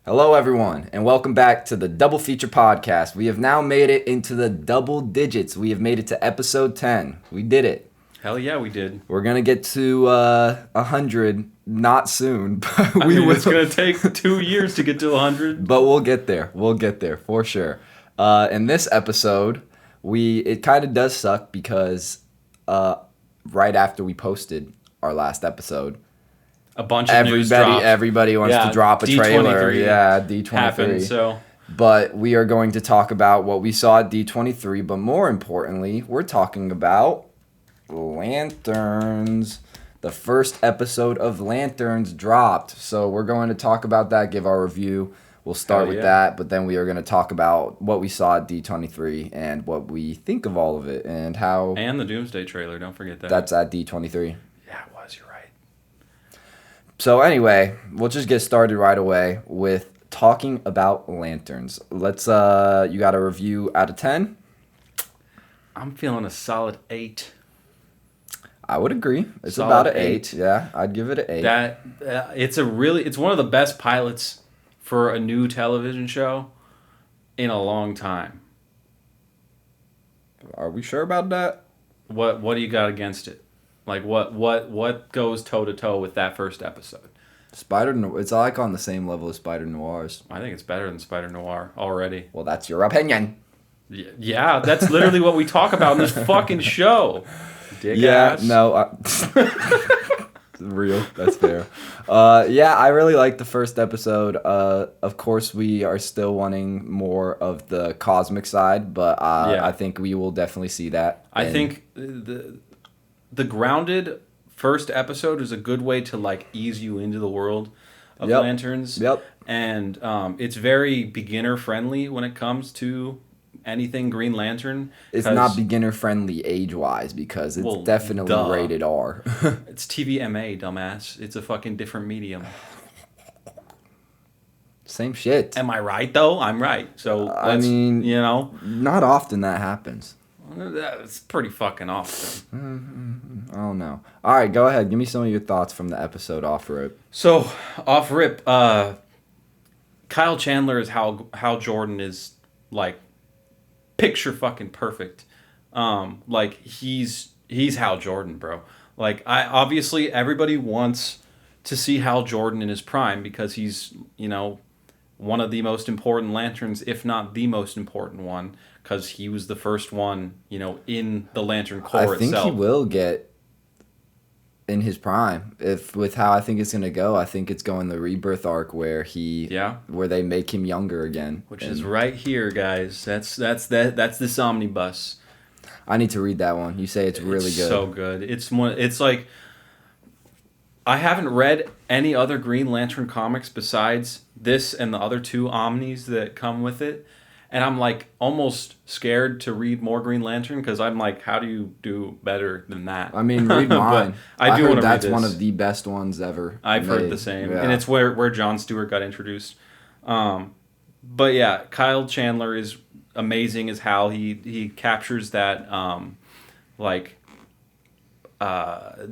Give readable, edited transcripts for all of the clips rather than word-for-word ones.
Hello, everyone, and welcome back to the Double Feature Podcast. We have now made it into the double digits. We have made it to episode 10. We did it. Hell yeah, we did. We're going to get to 100 not soon. But It's going to take 2 years to get to 100. But we'll get there. We'll get there for sure. In this episode, it kind of does suck because right after we posted our last episode, a bunch of news dropped. Everybody wants to drop a trailer. Yeah, D23. Happened, so. But we are going to talk about what we saw at D23, but more importantly, we're talking about Lanterns. The first episode of Lanterns dropped. So we're going to talk about that, give our review. We'll start with that, but then we are going to talk about what we saw at D23 and what we think of all of it and how... And the Doomsday trailer, don't forget that. That's at D23. Yeah, it was, you're right. So anyway, we'll just get started right away with talking about Lanterns. Let's, you got a review out of 10? I'm feeling a solid 8. I would agree. It's solid about an 8. Yeah, I'd give it an 8. It's one of the best pilots for a new television show in a long time. Are we sure about that? What do you got against it? Like what goes toe to toe with that first episode? It's like on the same level as Spider Noirs. I think it's better than Spider Noir already. Well, that's your opinion. Yeah, that's literally what we talk about in this fucking show. Dick ass. No. Real. That's fair. Yeah, I really liked the first episode. Of course, we are still wanting more of the cosmic side, but I think we will definitely see that. I think the grounded first episode is a good way to like ease you into the world of Lanterns. Yep. And it's very beginner friendly when it comes to anything Green Lantern. It's not beginner friendly age wise because it's definitely rated R. It's TVMA, dumbass. It's a fucking different medium. Same shit. Am I right though? I'm right. So I mean, not often that happens. That's pretty fucking awesome. I don't know. All right, go ahead. Give me some of your thoughts from the episode off rip. So off rip, Kyle Chandler is Hal Jordan is like picture fucking perfect. Like he's Hal Jordan, bro. Like obviously everybody wants to see Hal Jordan in his prime because he's one of the most important Lanterns, if not the most important one, because he was the first one, in the Lantern Corps itself. I think he will get in his prime. With how I think it's gonna go, I think it's going the rebirth arc where where they make him younger again. Which is right here, guys. That's this omnibus. I need to read that one. You say it's really good. So good. It's like I haven't read any other Green Lantern comics besides this and the other 2 omnis that come with it. And I'm like almost scared to read more Green Lantern because I'm like, how do you do better than that? I mean, read mine. I do want to read this. That's one of the best ones ever. I've heard the same. Yeah. And it's where Jon Stewart got introduced. But yeah, Kyle Chandler is amazing as Hal. He captures that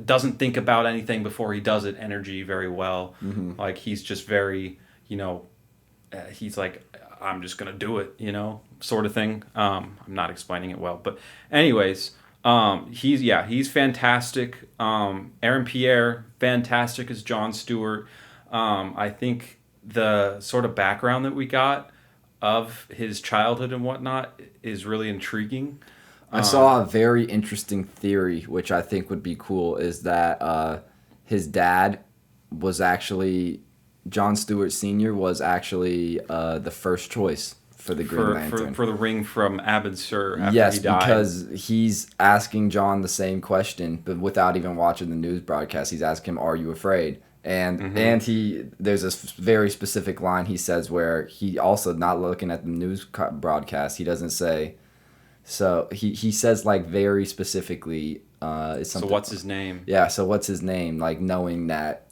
doesn't think about anything before he does it energy very well. Mm-hmm. Like he's just very, he's like, I'm just gonna do it, sort of thing. I'm not explaining it well, but anyways, he's fantastic. Aaron Pierre, fantastic as Jon Stewart. I think the sort of background that we got of his childhood and whatnot is really intriguing. I saw a very interesting theory, which I think would be cool, is that his dad was actually... Jon Stewart Sr. was actually the first choice for the Green Lantern. For the ring from Abed Sur after yes, he died. Because he's asking Jon the same question, but without even watching the news broadcast. He's asking him, "Are you afraid?" And there's a very specific line he says where he also, not looking at the news broadcast, he doesn't say... So he says like very specifically... it's something, so what's his name? Yeah, so what's his name? Like knowing that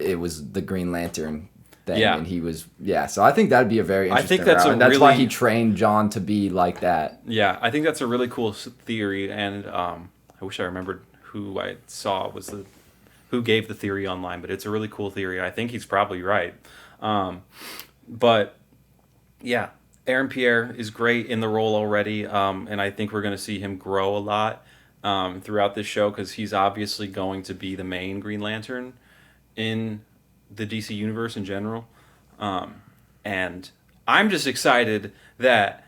it was the Green Lantern thing, and he was so I think that'd be a very interesting route, and that's why he trained Jon to be like that. Yeah, I think that's a really cool theory, and I wish I remembered who I saw who gave the theory online, but it's a really cool theory. I think he's probably right. But yeah, Aaron Pierre is great in the role already, and I think we're going to see him grow a lot throughout this show because he's obviously going to be the main Green Lantern in the DC universe in general. And I'm just excited that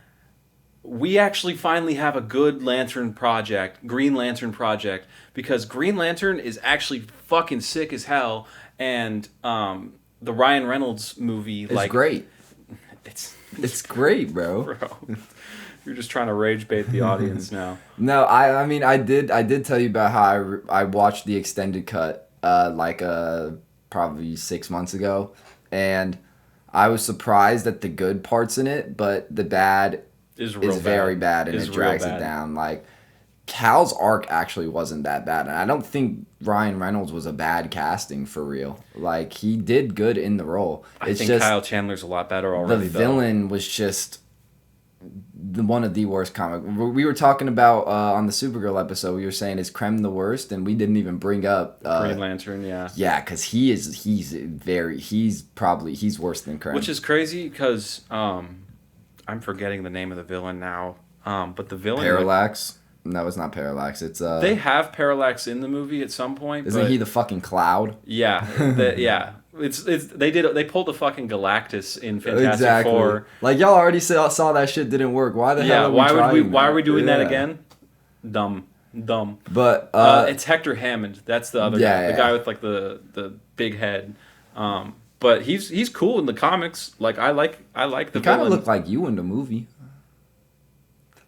we actually finally have a good Green Lantern project, because Green Lantern is actually fucking sick as hell, and the Ryan Reynolds movie, It's like, great. it's great, bro. bro. You're just trying to rage bait the audience now. No, I mean I did tell you about how I watched the extended cut probably 6 months ago, and I was surprised at the good parts in it, but the bad Is very bad, and it drags it down. Like, Cal's arc actually wasn't that bad, and I don't think Ryan Reynolds was a bad casting for real. Like, he did good in the role. I think just, Kyle Chandler's a lot better already. The villain was just one of the worst comic. We were talking about on the Supergirl episode. We were saying, is Krem the worst, and we didn't even bring up Green Lantern. Yeah, because he's worse than Krem, which is crazy because I'm forgetting the name of the villain now. But the villain Parallax. No, it's not Parallax. It's they have Parallax in the movie at some point. Isn't he the fucking Cloud? Yeah, yeah. They pulled the fucking Galactus in Fantastic Four. Like, y'all already saw that shit didn't work. Why the hell? Why are we doing that again? Dumb. But it's Hector Hammond. That's the other guy. The guy with like the big head. But he's cool in the comics. Like, I like the villain. He kind of looked like you in the movie.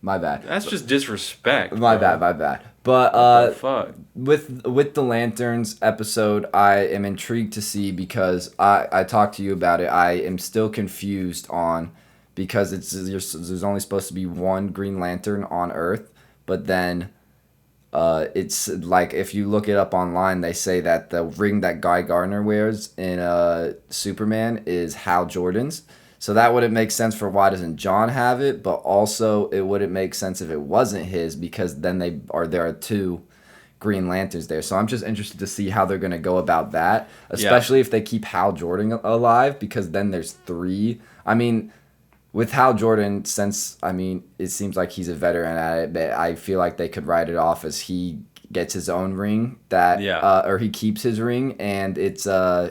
My bad. That's just disrespect. My bad. But fuck? With the Lanterns episode, I am intrigued to see, because I talked to you about it. I am still confused on, because there's only supposed to be one Green Lantern on Earth, but then it's like, if you look it up online, they say that the ring that Guy Gardner wears in Superman is Hal Jordan's. So that wouldn't make sense for why doesn't John have it, but also it wouldn't make sense if it wasn't his, because then there are two Green Lanterns there. So I'm just interested to see how they're going to go about that, especially if they keep Hal Jordan alive, because then there's three. I mean, with Hal Jordan, it seems like he's a veteran at it, but I feel like they could write it off as he gets his own ring or he keeps his ring, and it's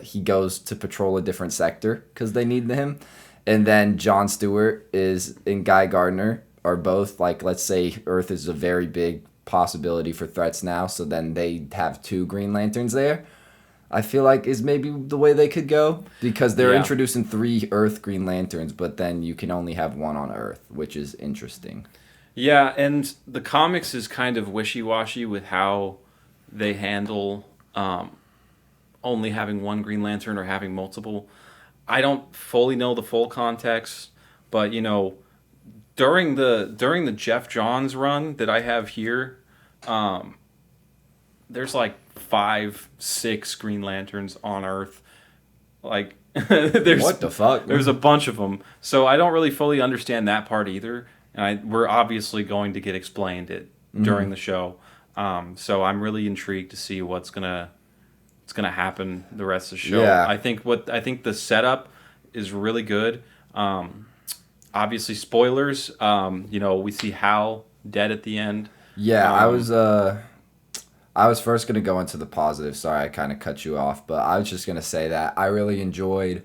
he goes to patrol a different sector because they need him. And then Jon Stewart and Guy Gardner are both, like, let's say Earth is a very big possibility for threats now, so then they have two Green Lanterns there. I feel like is maybe the way they could go, because they're introducing 3 Earth Green Lanterns, but then you can only have one on Earth, which is interesting. Yeah, and the comics is kind of wishy-washy with how they handle only having one Green Lantern or having multiple. I don't fully know the full context, but during the Jeff Johns run that I have here, there's like 5-6 Green Lanterns on Earth. Like, there's what the fuck? There's a bunch of them, so I don't really fully understand that part either. And we're obviously going to get explained it during the show. So I'm really intrigued to see what's gonna happen the rest of the show. Yeah. I think the setup is really good. Obviously, spoilers. We see Hal dead at the end. Yeah, I was first gonna go into the positive. Sorry, I kind of cut you off, but I was just gonna say that I really enjoyed.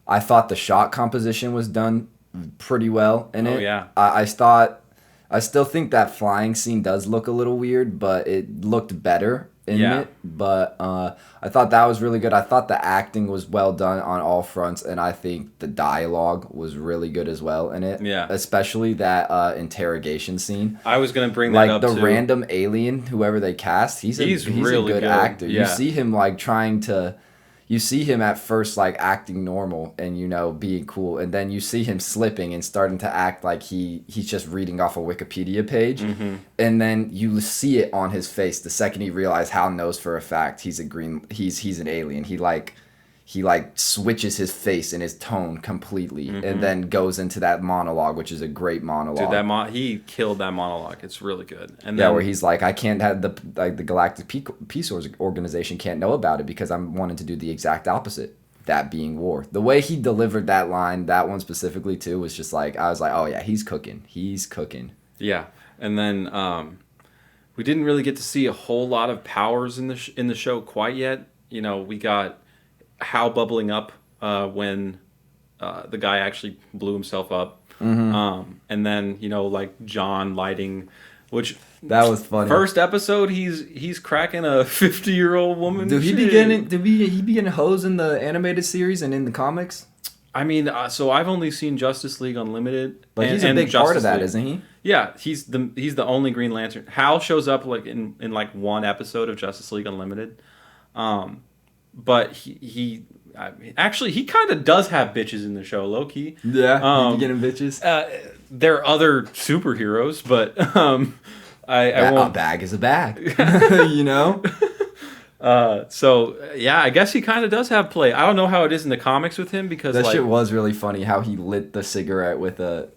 I thought the shot composition was done pretty well in it. Oh yeah. I still think that flying scene does look a little weird, but it looked better in it. But I thought that was really good. I thought the acting was well done on all fronts, and I think the dialogue was really good as well in it. Yeah. Especially that interrogation scene. I was gonna bring that up too. Like the random alien, whoever they cast, he's really a good actor. Yeah. You see him like you see him at first like acting normal and being cool, and then you see him slipping and starting to act like he's just reading off a Wikipedia page, and then you see it on his face the second he realizes Hal knows for a fact he's an alien. He switches his face and his tone completely, and then goes into that monologue, which is a great monologue. Dude, he killed that monologue. It's really good. And where he's like, I can't have the Galactic Peace Organization can't know about it because I'm wanting to do the exact opposite. that being war. The way he delivered that line, that one specifically too, was just like, I was like, oh yeah, he's cooking. He's cooking. Yeah, and then we didn't really get to see a whole lot of powers in the show quite yet. You know, we got Hal bubbling up when the guy actually blew himself up, and then like John lighting, which that was funny. First episode, he's cracking a 50-year-old woman. Did he be getting hosed in the animated series and in the comics? I mean, so I've only seen Justice League Unlimited, but he's a big part of that, isn't he? Yeah, he's the only Green Lantern. Hal shows up like in like one episode of Justice League Unlimited, but he actually he kind of does have bitches in the show, low key. Yeah, you getting bitches. They're other superheroes, but I won't. A bag is a bag, So yeah, I guess he kind of does have play. I don't know how it is in the comics with him because that shit was really funny how he lit the cigarette with the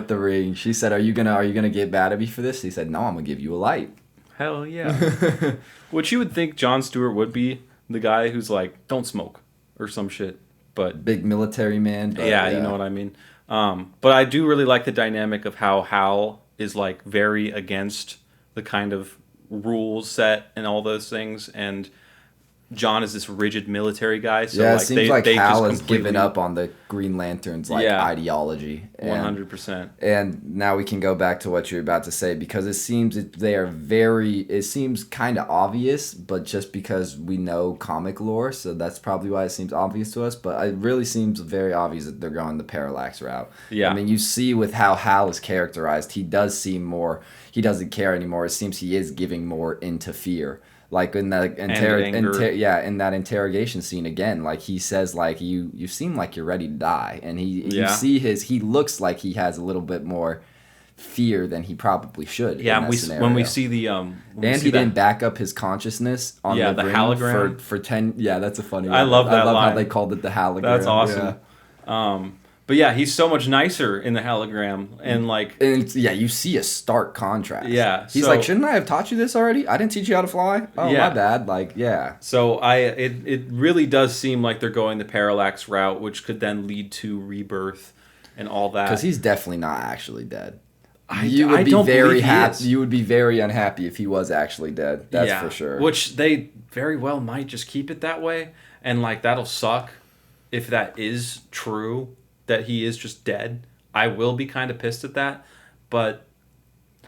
ring. She said, "Are you gonna get mad at me for this?" He said, "No, I'm gonna give you a light." Hell yeah. Which you would think Jon Stewart would be the guy who's like, "Don't smoke" or some shit, but big military man. But yeah, you know what I mean. But I do really like the dynamic of how Hal is like very against the kind of rules set and all those things, and John is this rigid military guy. So yeah, it seems like Hal has given up on the Green Lantern's ideology. 100%. And now we can go back to what you're about to say, because it seems it seems kind of obvious, but just because we know comic lore, so that's probably why it seems obvious to us. But it really seems very obvious that they're going the parallax route. Yeah. I mean, you see with how Hal is characterized, he does seem more, he doesn't care anymore. It seems he is giving more into fear. Like in that in that interrogation scene again, like he says, like you seem like you're ready to die, and you see he looks like he has a little bit more fear than he probably should. Yeah, when we see the he didn't back up his consciousness on the hologram for 10. Yeah, that's a funny one. I love that. I love line. how they called it the hologram. That's awesome. Yeah. But yeah, he's so much nicer in the hologram, and you see a stark contrast. Yeah, he's like, shouldn't I have taught you this already? I didn't teach you how to fly. Oh, yeah. My bad. Like, yeah. So it really does seem like they're going the parallax route, which could then lead to rebirth and all that. Because he's definitely not actually dead. You would be very happy. You would be very unhappy if he was actually dead. That's for sure. Which they very well might just keep it that way, and like that'll suck if that is true. That he is just dead. I will be kind of pissed at that, but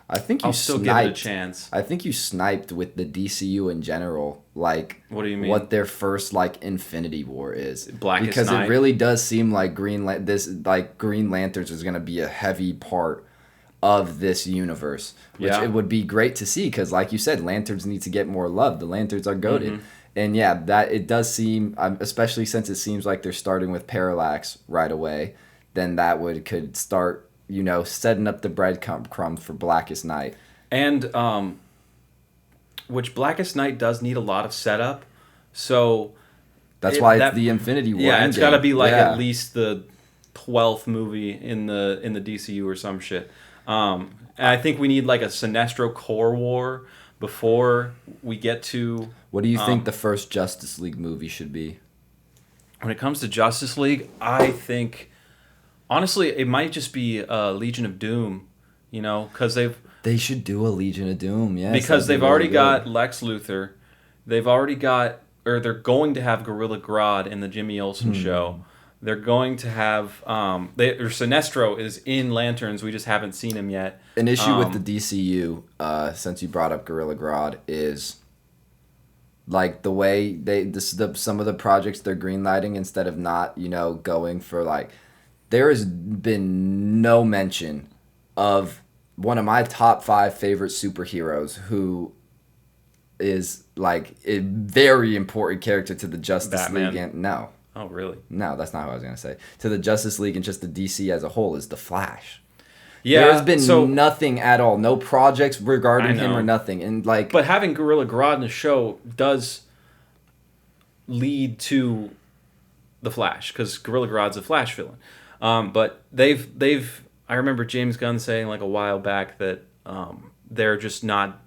I think I'll still give it a chance. I think you sniped with the DCU in general. Like, what do you mean? What their first Infinity War is? Blackest because Night. It really does seem like Green Lanterns is going to be a heavy part of this universe, which it would be great to see because, like you said, Lanterns need to get more love. The Lanterns are goated. Mm-hmm. And yeah, that it does seem, especially since it seems like they're starting with Parallax right away, then that could start, setting up the breadcrumbs for Blackest Night. And which Blackest Night does need a lot of setup, so that's why it's the Infinity War. Yeah, it's got to be at least the 12th movie in the DCU or some shit. And I think we need a Sinestro Corps War before we get to. What do you think the first Justice League movie should be? When it comes to Justice League, I think, honestly, it might just be Legion of Doom, because They should do a Legion of Doom, yes. Because they've already got Lex Luthor. They've already got, or they're going to have Gorilla Grodd in the Jimmy Olsen show. They're going to have, Sinestro is in Lanterns, we just haven't seen him yet. An issue with the DCU, since you brought up Gorilla Grodd, is the way some of the projects they're greenlighting instead of not, going for there has been no mention of one of my top 5 favorite superheroes who is a very important character to the Justice Batman. League. No. Oh, really? No, that's not what I was going to say. To the Justice League and just the DC as a whole is the Flash. Yeah, there's been nothing at all. No projects regarding him or nothing. And but having Gorilla Grodd in the show does lead to the Flash, because Gorilla Grodd's a Flash villain. But they've I remember James Gunn saying a while back that they're just not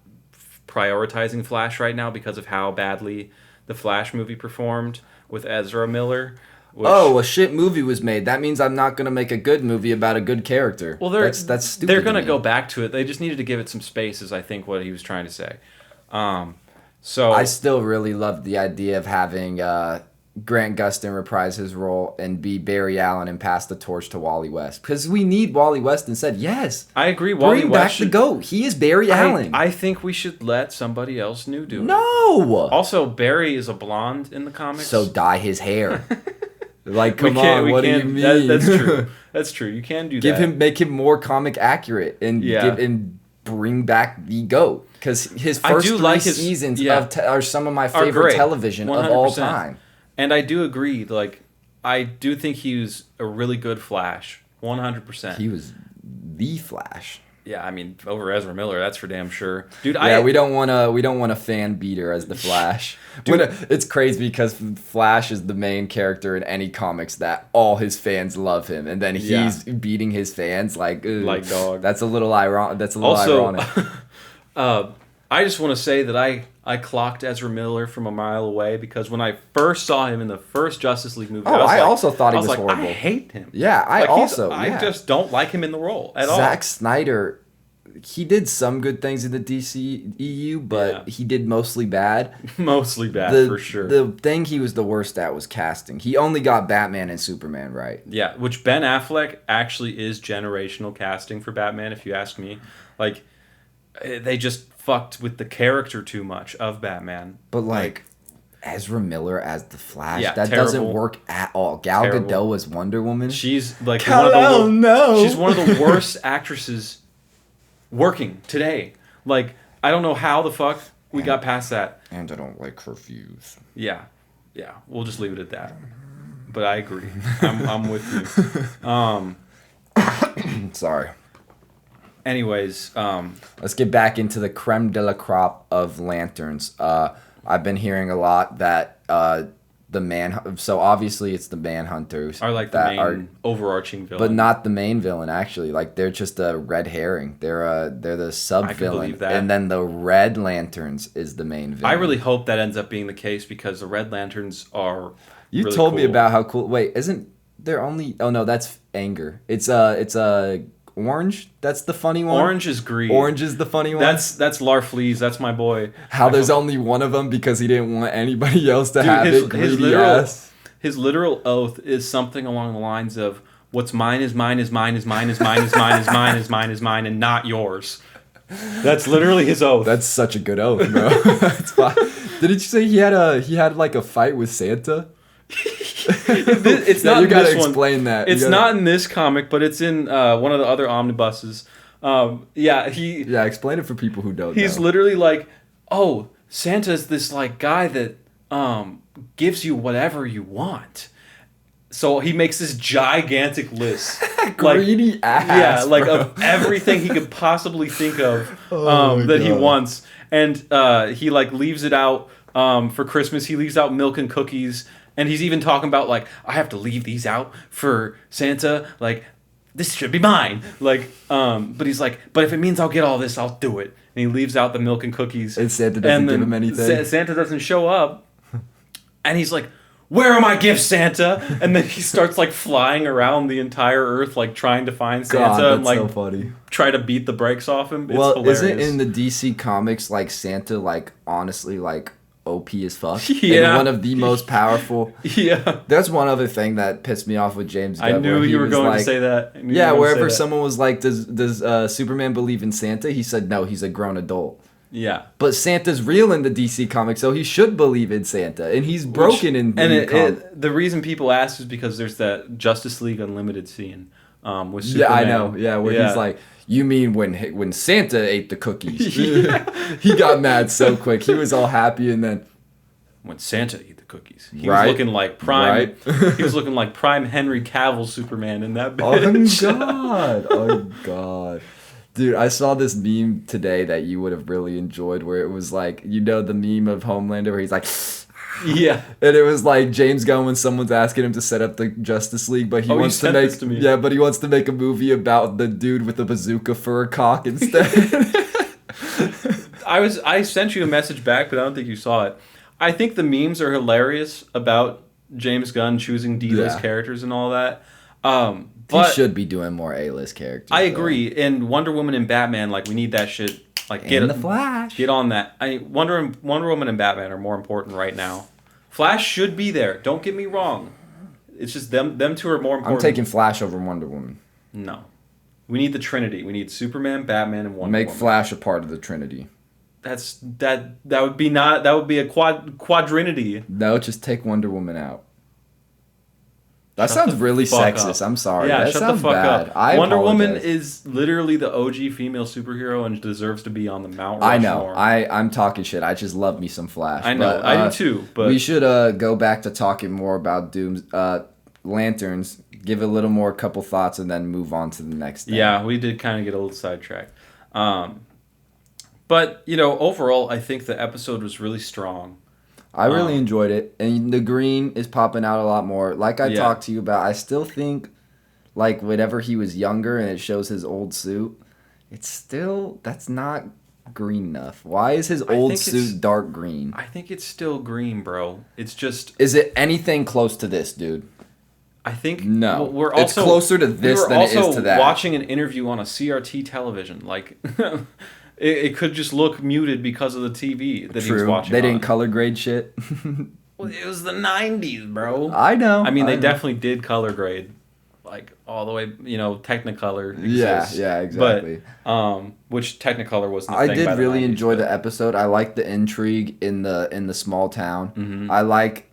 prioritizing Flash right now because of how badly the Flash movie performed, with Ezra Miller. Oh, a shit movie was made. That means I'm not gonna make a good movie about a good character. Well, that's stupid. They're gonna go back to it. They just needed to give it some space, is I think what he was trying to say. So I still really love the idea of having Grant Gustin reprise his role and be Barry Allen and pass the torch to Wally West, because we need Wally West instead. Yes, I agree. Bring back the GOAT. He is Barry Allen. I think we should let somebody else new do it. No. Also, Barry is a blonde in the comics, so dye his hair. Like, come on, what do you mean? That's true. That's true. You can do that. Make him more comic accurate and bring back the GOAT, because his first seasons are some of my favorite television 100%. Of all time. And I do agree. Like, I do think he was a really good Flash. 100%. He was the Flash. Yeah, I mean, over Ezra Miller, that's for damn sure, dude. We don't want a fan beater as the Flash. It's crazy because Flash is the main character in any comics that all his fans love him, and then he's beating his fans like dog. That's a little ironic. Ironic. I just want to say that I clocked Ezra Miller from a mile away, because when I first saw him in the first Justice League movie, I also thought he was horrible. I hate him. Yeah, I just don't like him in the role at all. Zack Snyder, he did some good things in the DCEU, but he did mostly bad. Mostly bad, for sure. The thing he was the worst at was casting. He only got Batman and Superman right. Yeah, which Ben Affleck actually is generational casting for Batman, if you ask me. Like, they just fucked with the character too much of Batman. But like Ezra Miller as the Flash, that terrible. Doesn't work at all. Gal Gadot as Wonder Woman. She's like she's one of the worst actresses working today. Like, I don't know how the fuck we got past that. And I don't like her views. Yeah, we'll just leave it at that. But I agree. I'm with you. Sorry. Anyways, let's get back into the creme de la crop of lanterns. I've been hearing a lot that so obviously it's the Manhunters are like the main overarching villain, but not the main villain. Actually, like, they're just a red herring. They're the sub villain, and then the Red Lanterns is the main villain. I really hope that ends up being the case, because the Red Lanterns are. You really told cool. me about how cool. Wait, isn't there only? Oh no, that's Anger. It's Orange. That's the funny one. Orange is Greed. Orange is the funny one. That's Larfleeze. That's my boy. There's only one of them because he didn't want anybody else to have it. His literal oath is something along the lines of, "What's mine is mine is mine is mine is mine is mine is mine is mine is mine and not yours." That's literally his oath. That's such a good oath, bro. That's fine. Didn't you say he had like a fight with Santa? It's not. You gotta explain that. It's not in this comic, but it's in one of the other omnibuses. Explain it for people who don't. He's literally like, "Oh, Santa's this like guy that gives you whatever you want." So he makes this gigantic list, greedy ass, of everything he could possibly think of that he wants, and he like leaves it out for Christmas. He leaves out milk and cookies. And he's even talking about, like, I have to leave these out for Santa. Like, this should be mine. Like, but he's like, but if it means I'll get all this, I'll do it. And he leaves out the milk and cookies. And Santa doesn't give him anything. Santa doesn't show up. And he's like, where are my gifts, Santa? And then he starts, like, flying around the entire earth, like, trying to find Santa. And, like, so funny. Try to beat the brakes off him. It's Is hilarious. it in the DC comics, like, Santa, like, honestly, like, OP as fuck? Yeah. And one of the most powerful. Yeah. There's one other thing that pissed me off with James Gunn. I knew you were going to say that. Wherever someone was like, does Superman believe in Santa? He said, no, he's a grown adult. Yeah. But Santa's real in the DC comics, so he should believe in Santa. And he's broken in the reason people ask is because there's that Justice League Unlimited scene with Superman. Yeah, I know. Yeah, where he's like, you mean when Santa ate the cookies? He got mad so quick. He was all happy, and then when Santa ate the cookies, he was looking like prime. He was looking like prime Henry Cavill Superman in that bitch. Oh god, dude! I saw this meme today that you would have really enjoyed, where it was like, you know, the meme of Homelander where he's like. Yeah, and it was like James Gunn when someone's asking him to set up the Justice League, but he wants to make but he wants to make a movie about the dude with the bazooka for a cock instead. I sent you a message back, but I don't think you saw it. I think the memes are hilarious about James Gunn choosing D-list characters and all that. But he should be doing more A-list characters. I agree. And Wonder Woman and Batman, like, we need that shit. Like, the Flash. Get on that. Wonder Woman and Batman are more important right now. Flash should be there. Don't get me wrong. It's just them two are more important. I'm taking Flash over Wonder Woman. No. We need the Trinity. We need Superman, Batman, and Wonder Woman. Make Flash a part of the Trinity. That would be a quadrinity. No, just take Wonder Woman out. That sounds really sexist. I'm sorry. Yeah, that shut sounds the fuck bad. up. Wonder Woman is literally the OG female superhero and deserves to be on the Mount Rushmore. I know. I'm talking shit. I just love me some Flash. I know. I do too. But we should go back to talking more about Doom's Lanterns. Give it a little more couple thoughts and then move on to the next thing. Yeah, we did kind of get a little sidetracked. But, overall, I think the episode was really strong. I really enjoyed it. And the green is popping out a lot more. Like I talked to you about, I still think, like, whenever he was younger and it shows his old suit, that's not green enough. Why is his old suit dark green? I think it's still green, bro. It's just... Is it anything close to this, dude? I think... No. It's closer to this than it is to that. Watching an interview on a CRT television. Like... It could just look muted because of the TV that he was watching. They didn't color grade shit. Well, it was the 90s, bro. I know. I mean, they definitely did color grade. Like, all the way, Technicolor exists. Yeah, exactly. But, which Technicolor was the I thing did by the really 90s, enjoy the episode. I like the intrigue in the small town. Mm-hmm.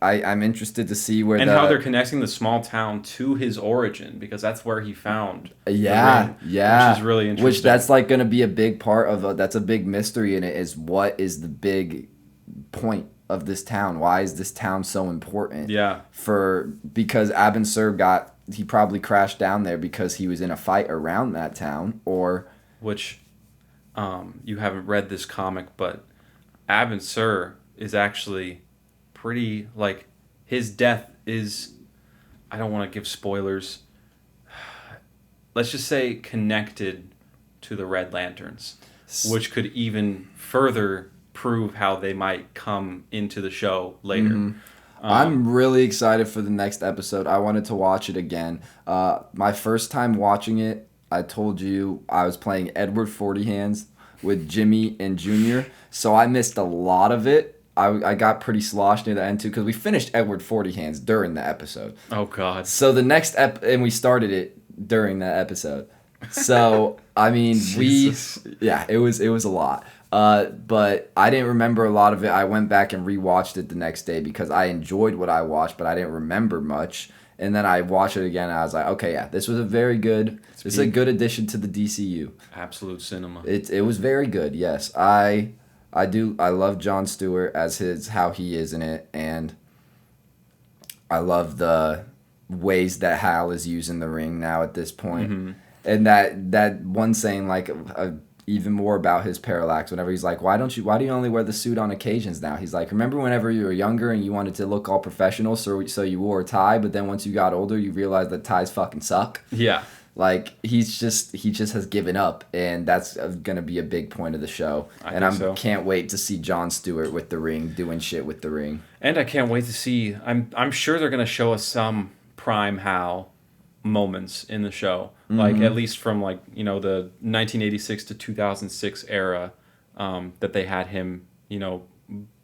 I'm interested to see where how they're connecting the small town to his origin, because that's where he found the ring, which is really interesting. Which that's like going to be a big part of that's a big mystery in it, is what is the big point of this town? Why is this town so important? Yeah. Because Abin Sur he probably crashed down there because he was in a fight around that town, or... Which, you haven't read this comic, but Abin Sur is actually pretty, like, his death is, I don't want to give spoilers, let's just say connected to the Red Lanterns, which could even further prove how they might come into the show later. Mm-hmm. I'm really excited for the next episode. I wanted to watch it again. My first time watching it, I told you I was playing Edward 40 Hands with Jimmy and Junior, so I missed a lot of it. I got pretty sloshed near the end too, because we finished Edward 40 Hands during the episode. Oh, God. So the next and we started it during that episode. So, I mean, it was a lot. But I didn't remember a lot of it. I went back and rewatched it the next day because I enjoyed what I watched, but I didn't remember much. And then I watched it again, and I was like, okay, yeah, this was a good addition to the DCU. Absolute cinema. It was very good. Yes, I love Jon Stewart as how he is in it, and I love the ways that Hal is using the ring now at this point. Mm-hmm. And that one saying, like, even more about his parallax, whenever he's like, why do you only wear the suit on occasions now? He's like, remember whenever you were younger and you wanted to look all professional, so you wore a tie, but then once you got older, you realized that ties fucking suck. Yeah. Like, he just has given up, and that's going to be a big point of the show. I can't wait to see Jon Stewart with the ring, doing shit with the ring. And I can't wait to see, I'm sure they're going to show us some prime Hal moments in the show. Mm-hmm. Like, at least from, like, the 1986 to 2006 era, that they had him,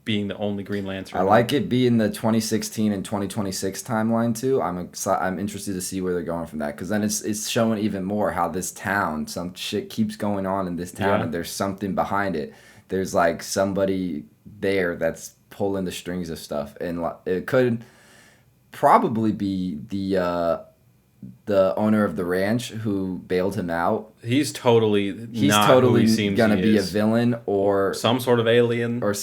being the only Green Lantern. I like it being the 2016 and 2026 timeline too. I'm interested to see where they're going from that, because then it's showing even more how this town, some shit keeps going on in this town, and there's something behind it. There's like somebody there that's pulling the strings of stuff, and it could probably be the owner of the ranch who bailed him out. He's totally gonna be a villain or some sort of alien, or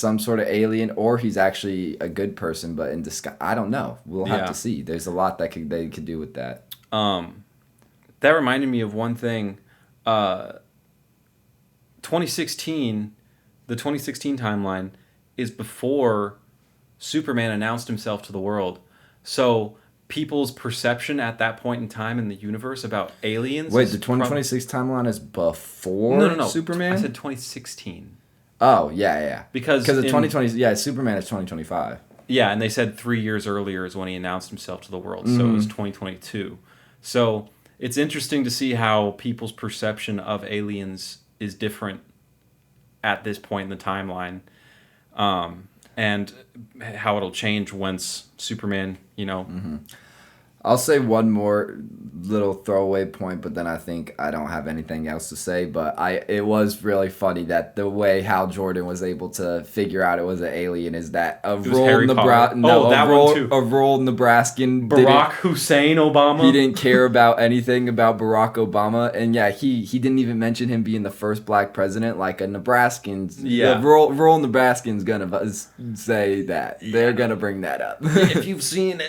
he's actually a good person but in disguise. I don't know. We'll have to see. There's a lot that they could do with that. That reminded me of one thing. 2016, the 2016 timeline is before Superman announced himself to the world. So people's perception at that point in time in the universe about aliens. Wait, the 2026 timeline is before no. Superman? I said 2016. Oh, yeah. Because the 2020, Superman is 2025. Yeah, and they said 3 years earlier is when he announced himself to the world, so it was 2022. So it's interesting to see how people's perception of aliens is different at this point in the timeline, and how it'll change once Superman, I'll say one more little throwaway point, but then I think I don't have anything else to say. But it was really funny that the way Hal Jordan was able to figure out it was an alien is that a rural Nebraskan Barack Hussein Obama. He didn't care about anything about Barack Obama, and yeah, he didn't even mention him being the first black president. Like a Nebraskan's, rural Nebraskan's gonna say that. They're gonna bring that up. if you've seen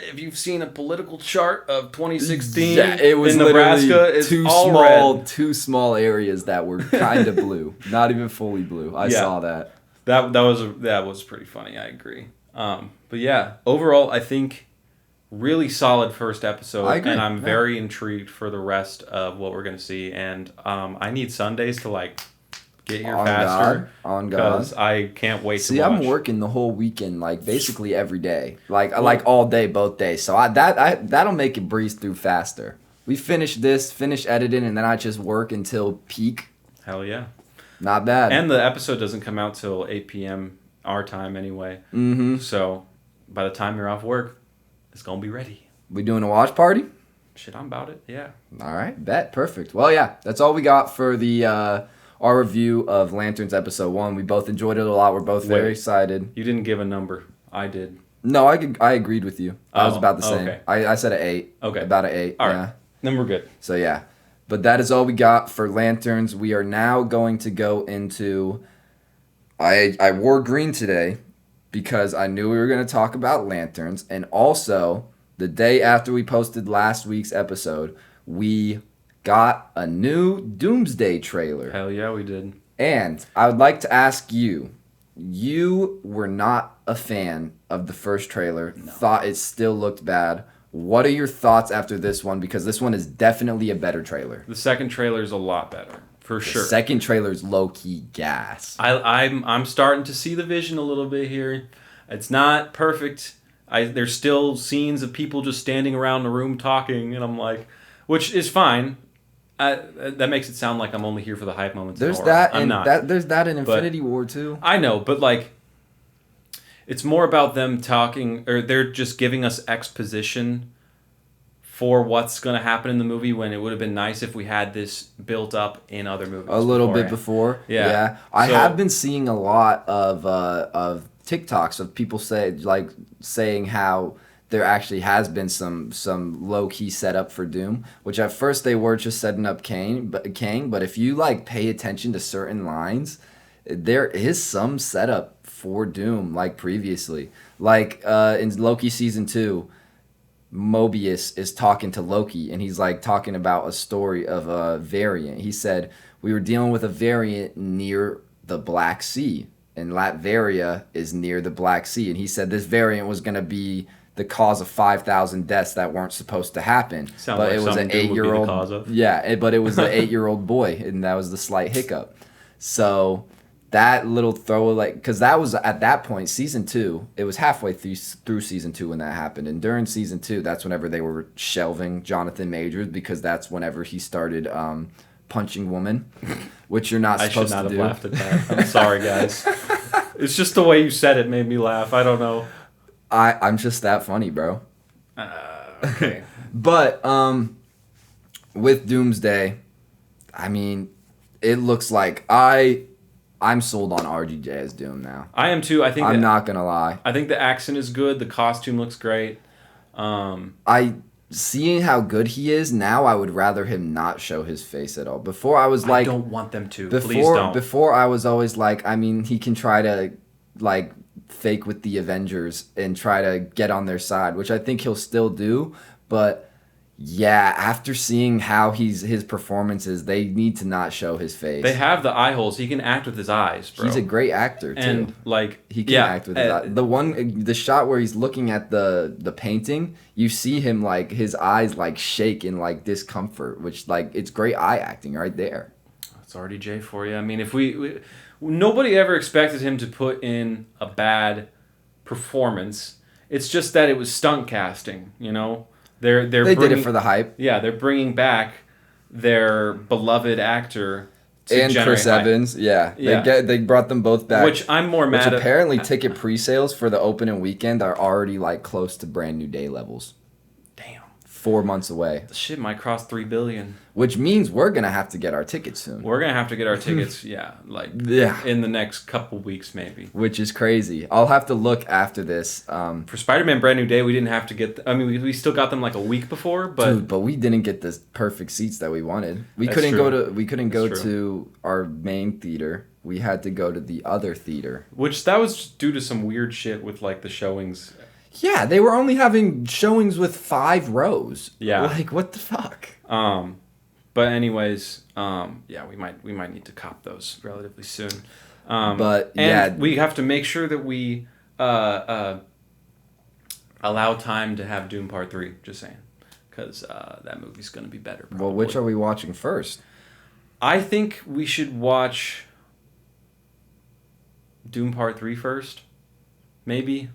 a political chart of 2016, it was in Nebraska, it's two small areas that were kind of blue, not even fully blue. I saw that. That was pretty funny. I agree. But yeah, overall, I think really solid first episode, and I'm very intrigued for the rest of what we're gonna see. And I need Sundays to get here faster. On God. Because I can't wait to watch. I'm working the whole weekend, basically every day. All day, both days. So that'll make it breeze through faster. We finish editing, and then I just work until peak. Hell yeah. Not bad. And the episode doesn't come out till 8 p.m. our time anyway. Mm-hmm. So by the time you're off work, it's going to be ready. We doing a watch party? Shit, I'm about it, yeah. All right, bet. Perfect. Well, yeah, that's all we got for the... our review of Lanterns episode 1. We both enjoyed it a lot. We're both very excited. You didn't give a number. I did. No, I agreed with you. I was about the same. Okay. I said an 8. Okay. About an 8. All right. Then we're good. So yeah. But that is all we got for Lanterns. We are now going to go into... I wore green today because I knew we were going to talk about Lanterns. And also, the day after we posted last week's episode, we got a new Doomsday trailer. Hell yeah, we did. And I would like to ask you, you were not a fan of the first trailer, thought it still looked bad. What are your thoughts after this one? Because this one is definitely a better trailer. The second trailer is a lot better, for sure. The second trailer is low-key gas. I'm starting to see the vision a little bit here. It's not perfect. There's still scenes of people just standing around the room talking, and I'm like, which is fine. That makes it sound like I'm only here for the hype moments. There's that, and there's that in Infinity War too. I know, but it's more about them talking, or they're just giving us exposition for what's going to happen in the movie. When it would have been nice if we had this built up in other movies. A little bit before. Yeah. I have been seeing a lot of TikToks of people saying how there actually has been some low-key setup for Doom, which at first they were just setting up Kang, but if you pay attention to certain lines, there is some setup for Doom previously. In Loki season 2, Mobius is talking to Loki, and he's talking about a story of a variant. He said, we were dealing with a variant near the Black Sea, and Latveria is near the Black Sea, and he said this variant was going to be the cause of 5,000 deaths that weren't supposed to happen. But it was an 8-year-old. Yeah, but it was an 8-year-old boy, and that was the slight hiccup. So that little because that was at that point season 2. It was halfway through season 2 when that happened, and during season 2, that's whenever they were shelving Jonathan Majors because that's whenever he started punching women, which you're not supposed to do. I should not have laughed at that. I'm sorry, guys. It's just the way you said it made me laugh. I don't know. I'm just that funny, bro. Okay. But with Doomsday, I mean, it looks like I'm sold on RGJ as Doom now. I am too. I'm not gonna lie. I think the accent is good. The costume looks great. Seeing how good he is now, I would rather him not show his face at all. Before I was I don't want them to. Please don't. Before I was always he can try to fake with the Avengers and try to get on their side, which I think he'll still do. But yeah, after seeing how his performances, they need to not show his face. They have the eye holes. He can act with his eyes, bro. He's a great actor too. And he can act with his eyes. The shot where he's looking at the painting, you see him his eyes shake in discomfort, which it's great eye acting right there. That's RDJ for you. I mean, if nobody ever expected him to put in a bad performance. It's just that it was stunt casting. You know, they did it for the hype. Yeah, they're bringing back their beloved actor. And Chris Evans, yeah. They brought them both back. Which I'm more mad at. Which apparently ticket pre-sales for the opening weekend are already like close to Brand New Day levels. Damn. 4 months away. The shit might cross $3 billion. Which means we're going to have to get our tickets soon. We're going to have to get our tickets, in the next couple weeks maybe. Which is crazy. I'll have to look after this. For Spider-Man Brand New Day, we didn't have to get... we still got them like a week before, but... Dude, but we didn't get the perfect seats that we wanted. We couldn't go to our main theater. We had to go to the other theater. Which, that was due to some weird shit with like the showings. Yeah, they were only having showings with 5 rows. Yeah. Like, what the fuck? But anyways, we might need to cop those relatively soon. We have to make sure that we allow time to have Doom Part 3, just saying. Because that movie's going to be better, probably. Well, which are we watching first? I think we should watch Doom Part 3 first. Maybe.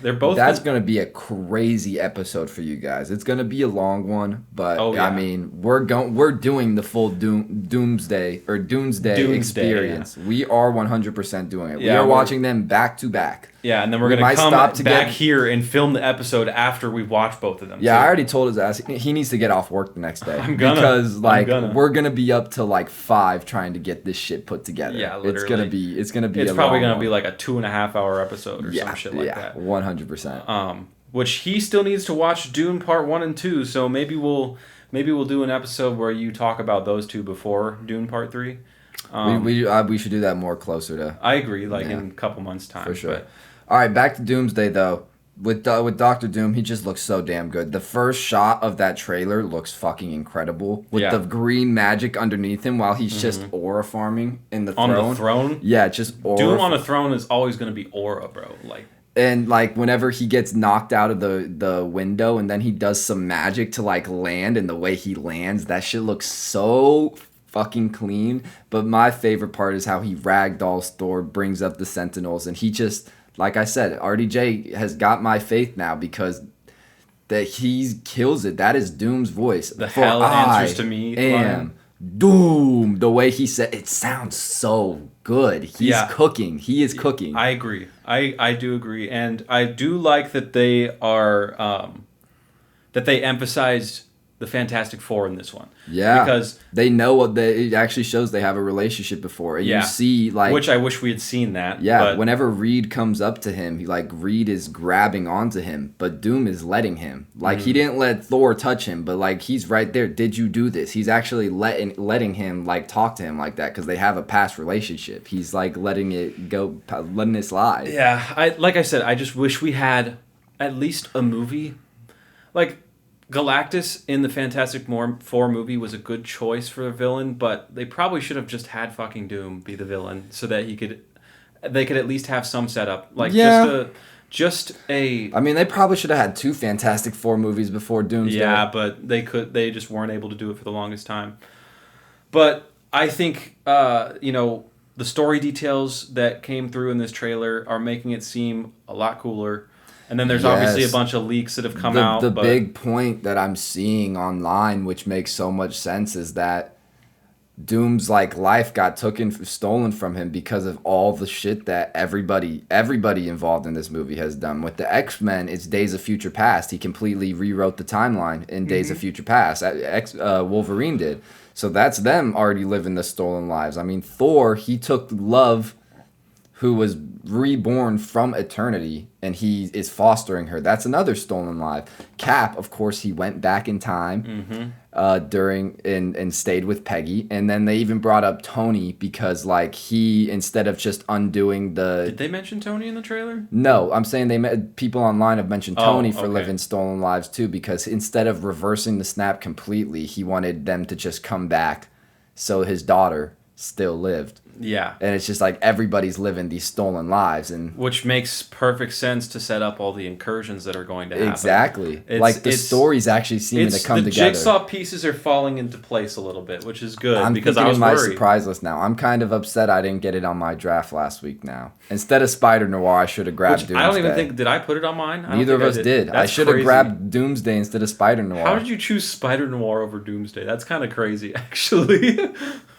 They're both. That's going to be a crazy episode for you guys. It's going to be a long one, but I mean, we're doing the full Doomsday experience. Yeah. We are 100% doing it. Yeah, we are watching them back to back. Yeah, and then we're going to come back here and film the episode after we've watched both of them. Yeah, too. I already told his ass he needs to get off work the next day. Because we're going to be up till like 5 trying to get this shit put together. Yeah, literally. It's probably going to be like a 2.5 hour episode or some shit like that. 100%. Which he still needs to watch Dune Part 1 and 2, so maybe we'll do an episode where you talk about those two before Dune Part 3. We should do that more closer to... I agree, in a couple months' time. For sure. All right, back to Doomsday, though. With Dr. Doom, he just looks so damn good. The first shot of that trailer looks fucking incredible. With the green magic underneath him while he's just aura farming in the throne. On the throne? Yeah, just aura. Doom on a throne is always going to be aura, bro. And, whenever he gets knocked out of the window and then he does some magic to, land, and the way he lands, that shit looks so fucking clean. But my favorite part is how he ragdolls Thor, brings up the Sentinels, and he just... Like I said, RDJ has got my faith now because that he kills it. That is Doom's voice. The hell answers to me. And Doom. The way he said it sounds so good. He's cooking. He is cooking. I agree. I do agree. And I do like that they are that they emphasized the Fantastic Four in this one. Yeah. Because they know it actually shows they have a relationship before. And you see which I wish we had seen that. Yeah, but whenever Reed comes up to him, Reed is grabbing onto him, but Doom is letting him. He didn't let Thor touch him, but he's right there. Did you do this? He's actually letting him talk to him like that because they have a past relationship. He's letting it go, letting it slide. Yeah, like I said, I just wish we had at least a movie Galactus in the Fantastic Four movie was a good choice for a villain, but they probably should have just had fucking Doom be the villain so that they could at least have some setup. Just a... I mean, they probably should have had 2 Fantastic Four movies before Doomsday. Yeah, but they just weren't able to do it for the longest time. But I think, the story details that came through in this trailer are making it seem a lot cooler. And then there's obviously a bunch of leaks that have come out. The big point that I'm seeing online, which makes so much sense, is that Doom's life got stolen from him because of all the shit that everybody involved in this movie has done. With the X-Men, it's Days of Future Past. He completely rewrote the timeline in Days of Future Past. Wolverine did. So that's them already living the stolen lives. I mean, Thor, he took Love, who was reborn from eternity, and he is fostering her. That's another stolen life. Cap, of course, he went back in time during and stayed with Peggy, and then they even brought up Tony because he, instead of just undoing the... Did they mention Tony in the trailer? No, I'm saying people online have mentioned Tony for living stolen lives too, because instead of reversing the snap completely, he wanted them to just come back so his daughter still lived. Yeah. And it's just like everybody's living these stolen lives, and which makes perfect sense to set up all the incursions that are going to happen. exactly. Like the stories actually seeming to come together. The jigsaw pieces are falling into place a little bit, which is good I'm because thinking I was in my worried. surprise list now. I'm kind of upset I didn't get it on my draft last week now. Instead of Spider Noir, I should have grabbed Doomsday. I don't even think, did I put it on mine? Neither of us did. I should have grabbed Doomsday instead of Spider Noir. How did you choose Spider Noir over Doomsday? That's kind of crazy, actually.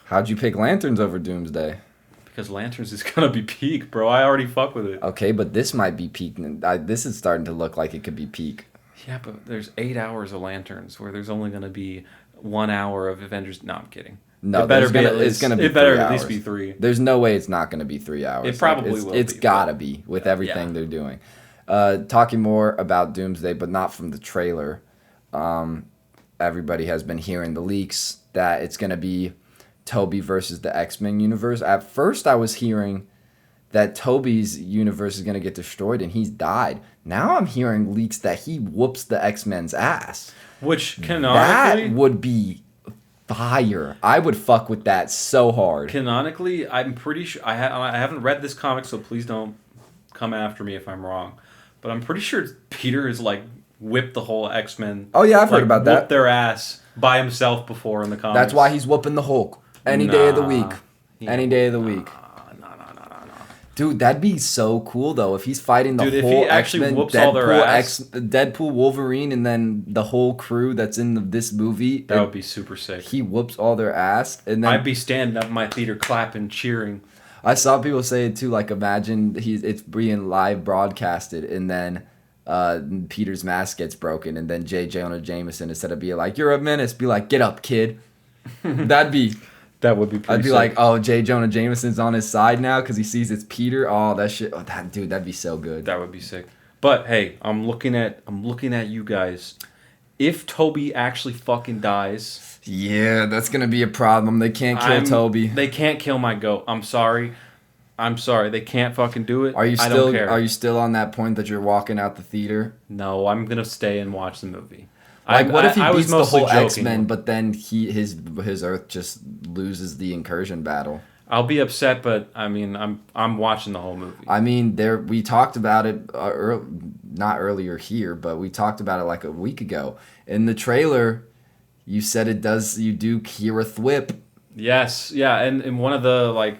How'd you pick Lanterns over Doomsday? Because Lanterns is going to be peak, bro. I already fuck with it. Okay, but this might be peak. This is starting to look like it could be peak. Yeah, but there's 8 hours of Lanterns where there's only going to be 1 hour of Avengers. No, I'm kidding. No, it's gonna be. It better 3 at hours. least be 3. There's no way it's not gonna be 3 hours. It probably will. It's gotta be with everything they're doing. Talking more about Doomsday, but not from the trailer. Everybody has been hearing the leaks that it's gonna be Toby versus the X-Men universe. At first, I was hearing that Toby's universe is gonna get destroyed and he's died. Now I'm hearing leaks that he whoops the X-Men's ass. Which canonically, that would be fire. I would fuck with that so hard. Canonically, I'm pretty sure I haven't read this comic, so please don't come after me if I'm wrong. But I'm pretty sure Peter is like whipped the whole X-Men. Oh yeah, I've heard about that. Whooped their ass by himself before in the comics. That's why he's whooping the Hulk any day of the week. Any day of the week. Dude, that'd be so cool though if he's fighting the whole X-Men, Deadpool, Wolverine, and then the whole crew that's in this movie. That would be super sick. He whoops all their ass, and then I'd be standing up in my theater clapping, cheering. I saw people say it too. Like, imagine it's being live broadcasted, and then Peter's mask gets broken, and then J. Jonah Jameson, instead of being like, "You're a menace," be like, "Get up, kid." That would be pretty I'd be sick. like, oh, J. Jonah Jameson's on his side now because he sees it's Peter. Oh, that shit. Oh, that'd be so good. That would be sick. But hey, I'm looking at you guys. If Toby actually fucking dies, yeah, that's gonna be a problem. They can't kill Toby. They can't kill my goat. I'm sorry. They can't fucking do it. Are you I still don't care. Are you still on that point that you're walking out the theater? No, I'm gonna stay and watch the movie. Like, what if he beats the whole joking. X-Men, but then his Earth just loses the incursion battle? I'll be upset, but I mean, I'm watching the whole movie. I mean, we talked about it not earlier here, but we talked about it like a week ago. In the trailer, you said you do hear a thwip. Yes, yeah, and in one of the, like,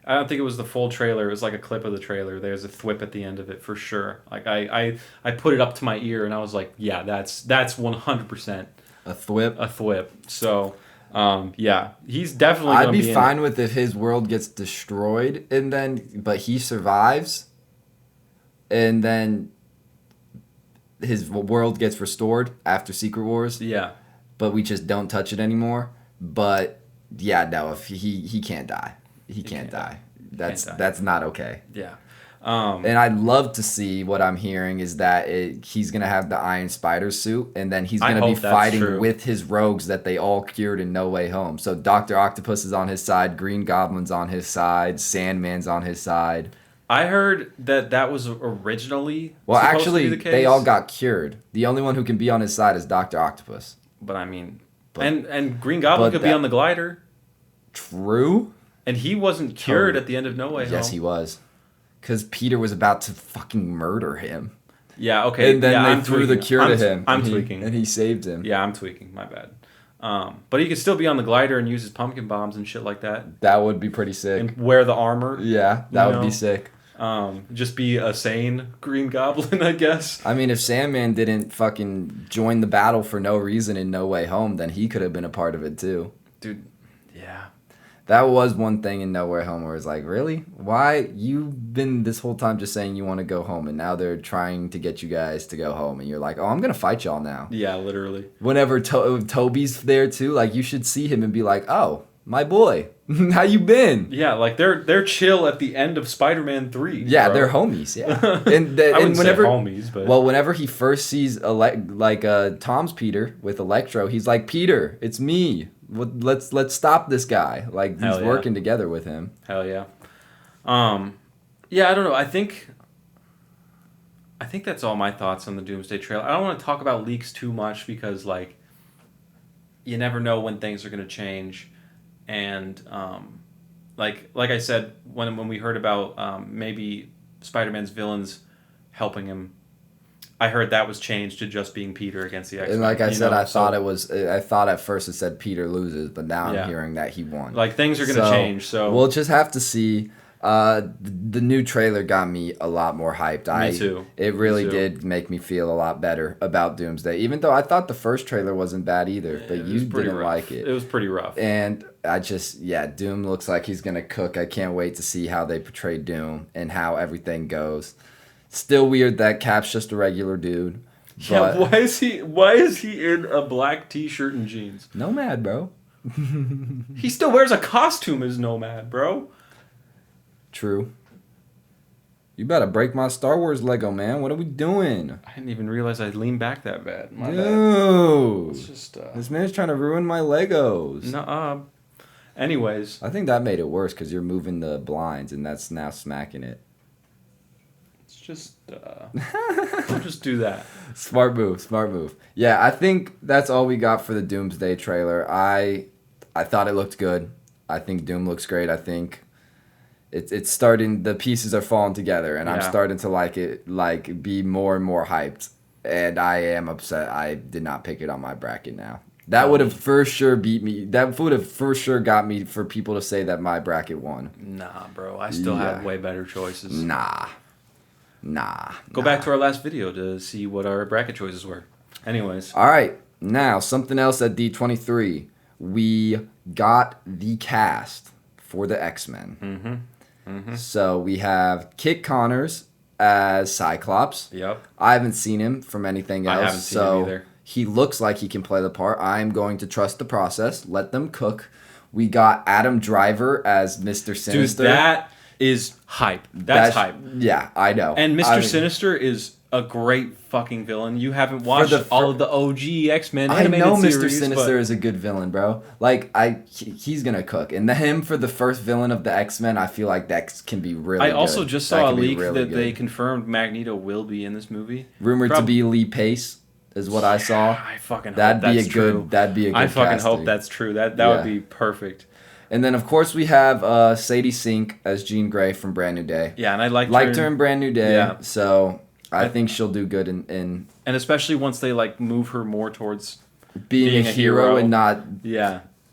I don't think it was the full trailer. It was like a clip of the trailer. There's a thwip at the end of it for sure. Like I put it up to my ear and I was like, yeah, that's 100% a thwip. A thwip. So, yeah, he's definitely. I'd be fine with if his world gets destroyed but he survives, and then his world gets restored after Secret Wars. Yeah, but we just don't touch it anymore. But yeah, no, if he can't die. He can't die. That's not okay. Yeah. And I'd love to see what I'm hearing is that he's going to have the Iron Spider suit, and then he's going to be fighting with his rogues that they all cured in No Way Home. So Dr. Octopus is on his side, Green Goblin's on his side, Sandman's on his side. I heard that was originally actually, to be the case. They all got cured. The only one who can be on his side is Dr. Octopus. But I mean, and Green Goblin could be on the glider. True. And he wasn't cured at the end of No Way Home. Yes, he was. Because Peter was about to fucking murder him. Yeah, okay. And then they threw the cure to him. I'm tweaking. And he saved him. Yeah, I'm tweaking. My bad. But he could still be on the glider and use his pumpkin bombs and shit like that. That would be pretty sick. And wear the armor. Yeah, that would be sick. Just be a sane Green Goblin, I guess. I mean, if Sandman didn't fucking join the battle for no reason in No Way Home, then he could have been a part of it too. Dude, yeah. That was one thing in No Way Home where it's like, really? Why? You've been this whole time just saying you want to go home, and now they're trying to get you guys to go home, and you're like, oh, I'm going to fight y'all now. Yeah, literally. Whenever Toby's there too, like, you should see him and be like, oh, my boy, how you been? Yeah, like, they're chill at the end of Spider-Man 3. Yeah, bro. they're homies, yeah. And I wouldn't say homies, but... Well, whenever he first sees, Tom's Peter with Electro, he's like, Peter, it's me. Let's stop this guy. Like, he's working together with him. Hell yeah. Yeah, I don't know. I think that's all my thoughts on the Doomsday trailer. I don't want to talk about leaks too much because, like, you never know when things are going to change. And like I said, when we heard about maybe Spider-Man's villains helping him, I heard that was changed to just being Peter against the X-Men. And like I said, I thought at first it said Peter loses, but now I'm hearing that he won. Like, things are going to change, so... We'll just have to see. The new trailer got me a lot more hyped. Me too. It really did make me feel a lot better about Doomsday, even though I thought the first trailer wasn't bad either, but you didn't like it. It was pretty rough. And Doom looks like he's going to cook. I can't wait to see how they portray Doom and how everything goes. Still weird that Cap's just a regular dude. Yeah, why is he in a black t-shirt and jeans? Nomad, bro. He still wears a costume as Nomad, bro. True. You better break my Star Wars Lego, man. What are we doing? I didn't even realize I'd lean back that bad. My Dude. bad. It's just, this man's trying to ruin my Legos. Nuh-uh. Anyways. I think that made it worse because you're moving the blinds and that's now smacking it. It's just, don't just do that. Smart move. Yeah, I think that's all we got for the Doomsday trailer. I thought it looked good. I think Doom looks great. I think it's starting, the pieces are falling together, and I'm starting to be more and more hyped. And I am upset I did not pick it on my bracket now. That would have for sure beat me. That would have for sure got me for people to say that my bracket won. Nah, bro. I still have way better choices. Nah. Go back to our last video to see what our bracket choices were. Anyways. All right. Now, something else at D23. We got the cast for the X-Men. So we have Kit Connors as Cyclops. Yep. I haven't seen him from anything else. I haven't seen him either. He looks like he can play the part. I'm going to trust the process. Let them cook. We got Adam Driver as Mr. Sinister. Dude, that is hype. That's hype. Yeah, I know. And Mr. Sinister is a great fucking villain. You haven't watched all of the OG X-Men animated series. I know Mr. Sinister is a good villain, bro. Like, he's gonna cook. And him for the first villain of the X-Men, I feel like that can be really good. I also just saw a leak that they confirmed Magneto will be in this movie. Rumored to be Lee Pace is what I saw. I fucking hope that's true. That'd be a good I fucking casting. hope that's true. That would be perfect. And then, of course, we have Sadie Sink as Jean Grey from Brand New Day. Yeah, and I liked her in Brand New Day. Yeah. So I think she'll do good in and especially once they move her more towards being a hero and not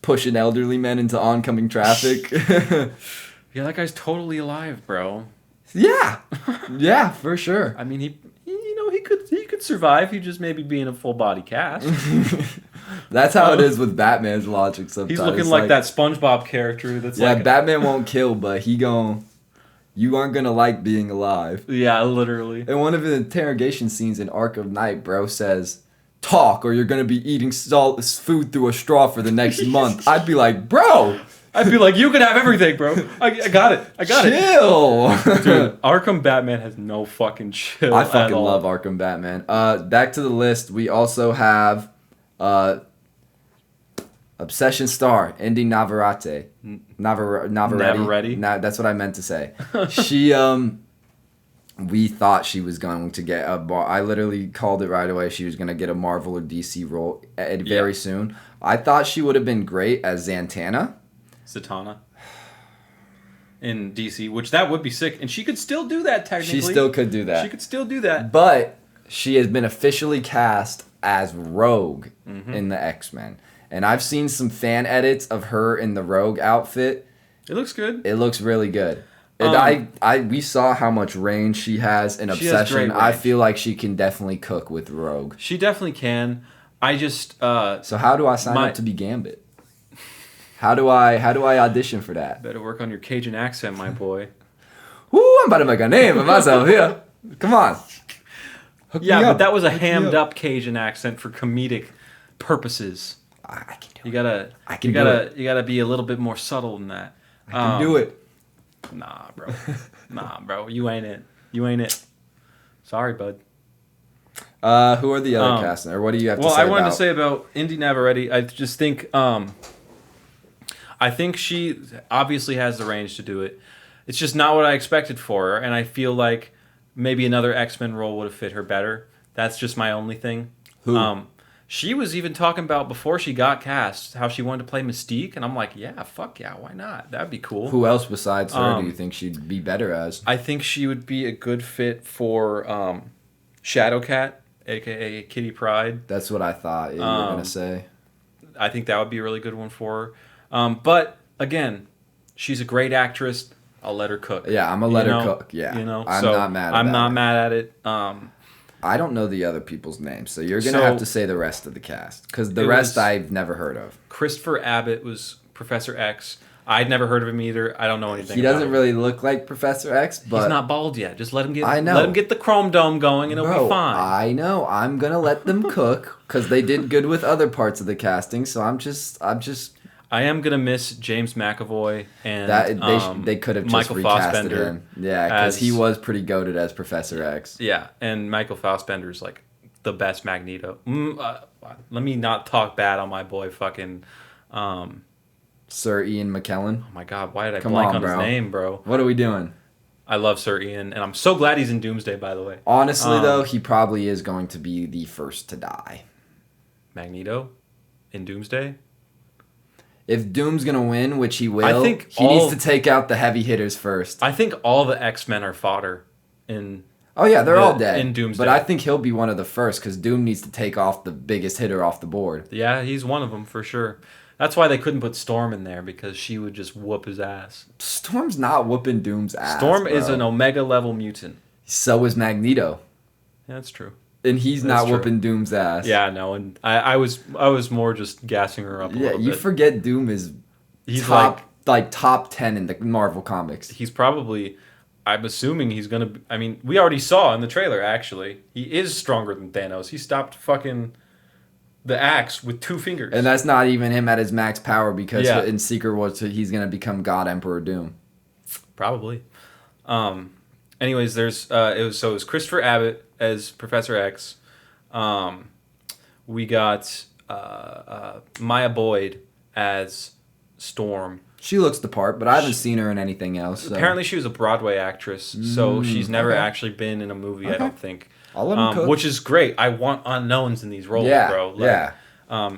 pushing elderly men into oncoming traffic. Yeah, that guy's totally alive, bro. Yeah, for sure. I mean, he could survive. He just maybe be in a full body cast. That's how it is with Batman's logic sometimes. He's looking like that SpongeBob character. That's Batman won't kill, but you aren't gonna like being alive. Yeah, literally. And one of the interrogation scenes in Arkham Knight, bro, says, "Talk, or you're gonna be eating food through a straw for the next month." I'd be like, bro. I'd be like, you can have everything, bro. I got it. Chill. Dude, Arkham Batman has no fucking chill. I fucking love Arkham Batman. Back to the list. We also have Obsession star Indy Navarrete. Navarrete. That's what I meant to say. She we thought she was going to get I literally called it right away. She was going to get a Marvel or DC role very soon. I thought she would have been great as Zatanna in DC, which that would be sick, and she could still do that technically. She still could do that. She could still do that. But she has been officially cast as Rogue in the X-Men. And I've seen some fan edits of her in the Rogue outfit. It looks good. It looks really good. And we saw how much range she has in Obsession. I feel like she can definitely cook with Rogue. She definitely can. I just So how do I sign up to be Gambit? How do I audition for that? Better work on your Cajun accent, my boy. Woo, I'm about to make a name of myself here. Come on. But that was a hammed up Cajun accent for comedic purposes. I can do it. You gotta be a little bit more subtle than that. I can do it. Nah, bro. You ain't it. Sorry, bud. Who are the other cast? Or what do you have to say about? Well, I wanted to say about Indy Navarrete. I just think I think she obviously has the range to do it. It's just not what I expected for her, and I feel like maybe another X-Men role would have fit her better. That's just my only thing. Who? She was even talking about before she got cast how she wanted to play Mystique, and I'm like, yeah, fuck yeah, why not? That'd be cool. Who else besides her do you think she'd be better as? I think she would be a good fit for Shadowcat, aka Kitty Pryde. That's what I thought you were gonna say. I think that would be a really good one for her. But again, she's a great actress. I'll let her cook. Yeah, I'm gonna let her cook. Yeah, I'm not mad. I'm not mad at it. I don't know the other people's names, so you're gonna have to say the rest of the cast because the rest I've never heard of. Christopher Abbott was Professor X. I'd never heard of him either. I don't know anything. He doesn't really look like Professor X, but he's not bald yet. Just let him get. I know. Let him get the chrome dome going, and it'll be fine. I know. I'm gonna let them cook because they did good with other parts of the casting. So I'm just. I am gonna miss James McAvoy and they could have just Michael recasted Fassbender him. Yeah, because he was pretty goated as Professor X. Yeah, and Michael Fassbender's like the best Magneto. Let me not talk bad on my boy, fucking. Sir Ian McKellen. Oh my God, why did I blank on his name, bro? What are we doing? I love Sir Ian, and I'm so glad he's in Doomsday, by the way. Honestly, though, he probably is going to be the first to die. Magneto? In Doomsday? If Doom's going to win, which he will, I think he needs to take out the heavy hitters first. I think all the X-Men are fodder in... Oh, yeah, they're all dead. In Doomsday. But I think he'll be one of the first, because Doom needs to take off the biggest hitter off the board. Yeah, he's one of them, for sure. That's why they couldn't put Storm in there, because she would just whoop his ass. Storm's not whooping Doom's ass, Storm is an Omega-level mutant. So is Magneto. Yeah, that's true. And he's not whooping Doom's ass. Yeah, no, and I was more just gassing her up a little bit. Yeah, you forget Doom is top 10 in the Marvel comics. He's probably... I'm assuming he's going to... I mean, we already saw in the trailer, actually. He is stronger than Thanos. He stopped fucking... the axe with 2 fingers. And that's not even him at his max power because in Secret Wars he's going to become God Emperor Doom. Probably. Anyways, there's it was Christopher Abbott as Professor X. We got Maya Boyd as Storm. She looks the part, but I haven't seen her in anything else. So. Apparently she was a Broadway actress, so she's never actually been in a movie, I don't think. I'll let him cook. Which is great. I want unknowns in these roles, bro. Like,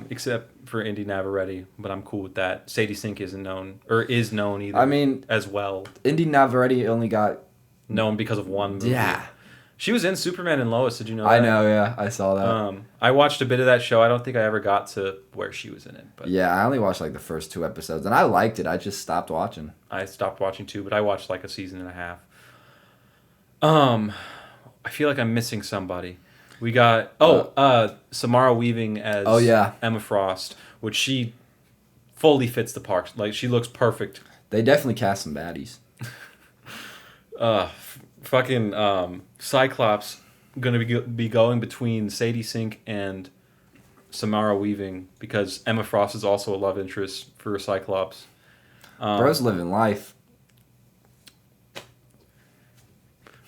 except for Indy Navarrete, but I'm cool with that. Sadie Sink is known either. I mean, as well. Indy Navarrete only got known because of one movie. Yeah. She was in Superman and Lois. Did you know that? I know, yeah. I saw that. I watched a bit of that show. I don't think I ever got to where she was in it. But yeah, I only watched like the first 2 episodes, and I liked it. I just stopped watching. I stopped watching too, but I watched like a season and a half. I feel like I'm missing somebody. We got Samara Weaving as Emma Frost, which she fully fits the part. Like she looks perfect. They definitely cast some baddies. Fucking Cyclops gonna be going between Sadie Sink and Samara Weaving because Emma Frost is also a love interest for Cyclops. Bro's living life.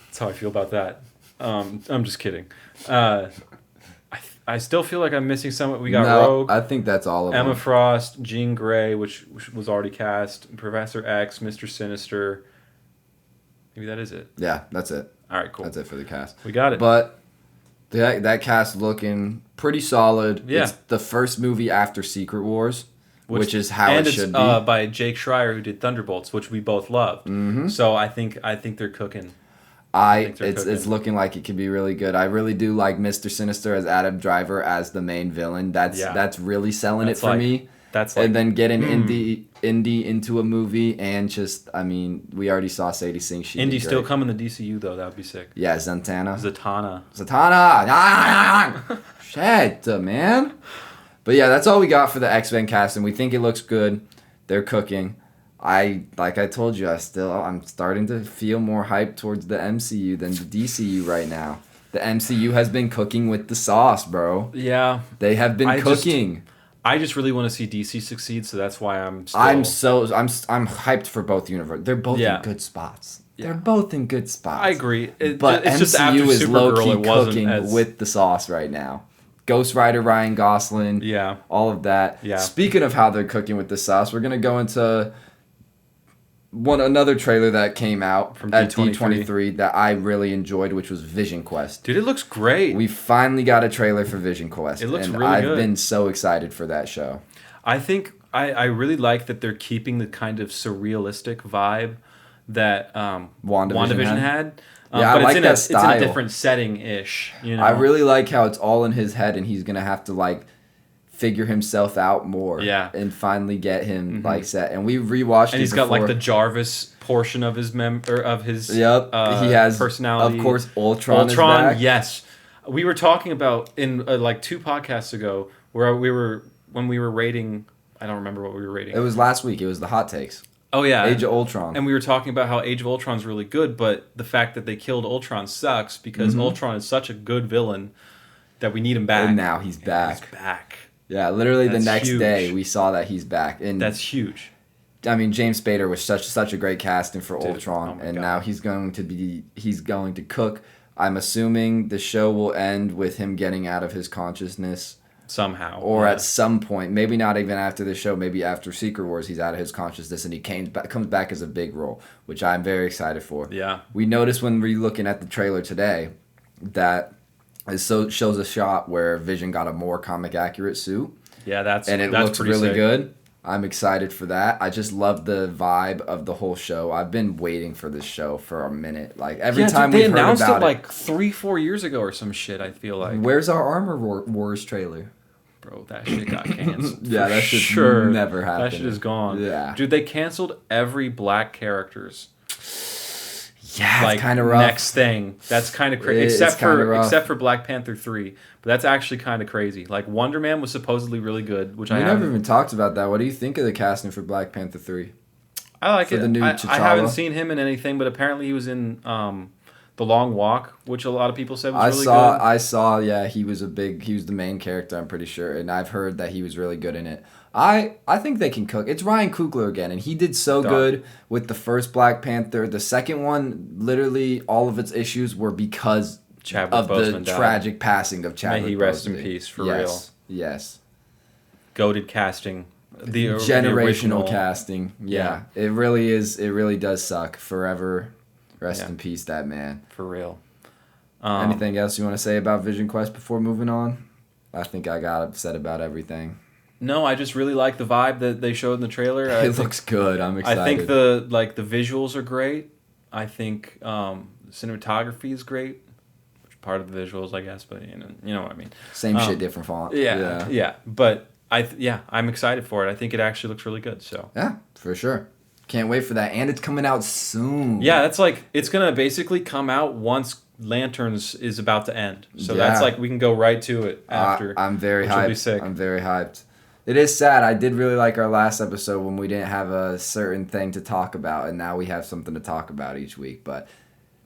That's how I feel about that. I'm just kidding. I still feel like I'm missing someone. We got Rogue. I think that's all of them. Emma Frost, Jean Grey, which was already cast, Professor X, Mr. Sinister. Maybe that is it. Yeah, that's it. All right, cool. That's it for the cast. We got it. But that cast looking pretty solid. Yeah. It's the first movie after Secret Wars, which is how it should be. And it's by Jake Schreier, who did Thunderbolts, which we both loved. Mm-hmm. So I think they're cooking. It's looking like it could be really good. I really do like Mr. Sinister as Adam Driver as the main villain. That's really selling it for me. And then getting Indy into a movie and just, I mean, we already saw Sadie Sink. Indy's still coming to DCU though. That would be sick. Yeah, Zatanna. Shit, man. But yeah, that's all we got for the X-Men cast, and we think it looks good. They're cooking. Like I told you, I'm starting to feel more hype towards the MCU than the DCU right now. The MCU has been cooking with the sauce, bro. Yeah. They have been cooking. I just really want to see DC succeed, so that's why I'm hyped for both universes. They're both in good spots. Yeah. They're both in good spots. I agree. But it's MCU just after is low-key cooking with the sauce right now. Ghost Rider, Ryan Gosling. Yeah. All of that. Yeah. Speaking of how they're cooking with the sauce, we're going to go into Another trailer that came out From at D23. D23 that I really enjoyed, which was Vision Quest. Dude, it looks great. We finally got a trailer for Vision Quest. It looks and really I've good. been so excited for that show. I think I really like that they're keeping the kind of surrealistic vibe that WandaVision had. Yeah, but I like that It's in style. a different setting-ish. You know? I really like how it's all in his head and he's going to have to like figure himself out more. Yeah. And finally get him like set. And we rewatched it. And he's got like the Jarvis portion of his Yep. He has personality. Of course, Ultron is back. Yes. We were talking about in like 2 podcasts ago where when we were rating. I don't remember what we were rating. It was last week. It was the hot takes. Oh yeah, Age of Ultron. And we were talking about how Age of Ultron's really good, but the fact that they killed Ultron sucks because Ultron is such a good villain that we need him back. And now he's back. He's back. Yeah, literally That's the next huge. day we saw that he's back. And That's huge. I mean, James Spader was such a great casting for Dude, Ultron, oh my and God. now he's going to cook. I'm assuming the show will end with him getting out of his consciousness. Somehow. Or yeah. at some point, maybe not even after the show, maybe after Secret Wars, he's out of his consciousness and he comes back as a big role, which I'm very excited for. Yeah. We noticed when we're looking at the trailer today that it shows a shot where Vision got a more comic accurate suit, Yeah, that's looks pretty really sick. good. I'm excited for that. I just love the vibe of the whole show. I've been waiting for this show for a minute. Like every time they we've heard announced about it like 3-4 years ago or some shit. I feel like. Where's our Armor Wars trailer? Bro, that shit got canceled. Yeah, For that shit's sure. never happened. That shit is gone. Yeah. Dude, they canceled every black characters. Yeah, Like it's kind of rough. next thing. That's kind of crazy. It's kinda rough. Except for Black Panther 3. But that's actually kind of crazy. Like Wonder Man was supposedly really good, which We I never haven't. even talked about that. What do you think of the casting for Black Panther 3? I like for it. the new I T'Challa? haven't seen him in anything, but apparently he was in The Long Walk, which a lot of people said was really good. I saw, yeah, he was the main character, I'm pretty sure, and I've heard that he was really good in it. I think they can cook. It's Ryan Coogler again, and he did so good with the first Black Panther. The second one, literally, all of its issues were because Chadwick of Boseman the died. tragic passing of Chadwick Boseman. May he rest in peace, for real. Yes. Goated casting. The Generational original casting. Yeah. It really is. It really does suck. Forever rest in peace, that man. For real. Anything else you want to say about Vision Quest before moving on? I think I got upset about everything. No, I just really like the vibe that they showed in the trailer. It looks good. I'm excited. I think the visuals are great. I think cinematography is great. Which part of the visuals, I guess, but you know what I mean. Same shit, different font. Yeah. But I'm excited for it. I think it actually looks really good. So yeah, for sure. Can't wait for that, and it's coming out soon. yeah, that's like it's gonna basically come out once Lanterns is about to end. So that's like we can go right to it after. I'm very which will hyped. be sick. I'm very hyped. It is sad. I did really like our last episode when we didn't have a certain thing to talk about, and now we have something to talk about each week. But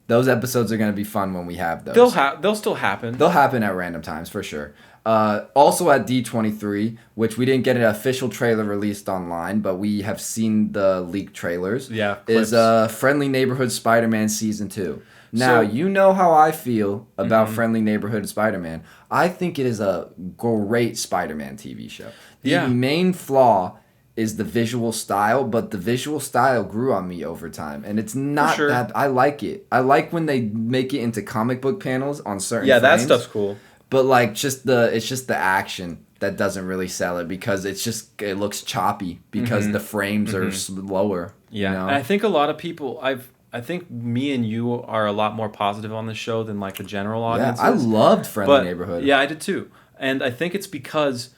those episodes are going to be fun when we have those. They'll still happen. They'll happen at random times, for sure. Also at D23, which we didn't get an official trailer released online, but we have seen the leaked trailers, Yeah, is clips. Friendly Neighborhood Spider-Man Season 2. Now, you know how I feel about Friendly Neighborhood Spider-Man. I think it is a great Spider-Man TV show. The main flaw is the visual style, but the visual style grew on me over time. And it's not that... I like it. I like when they make it into comic book panels on certain frames. that stuff's cool. But like it's just the action that doesn't really sell it because it looks choppy because the frames are slower. Yeah, you know? and I think a lot of people I think me and you are a lot more positive on this show than like the general audience. I loved Friendly Neighborhood. Yeah, I did too. And I think it's because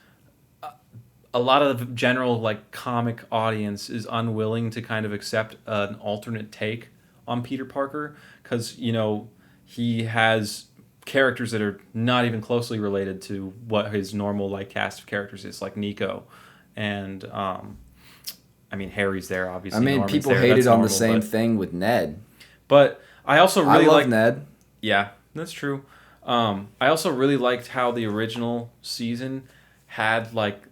a lot of the general like comic audience is unwilling to kind of accept an alternate take on Peter Parker because he has characters that are not even closely related to what his normal like cast of characters is, like Nico, and Harry's there obviously. Norman's people there. hated That's on normal, the same thing with Ned. But I also really love like Ned. Yeah, that's true. I also really liked how the original season had like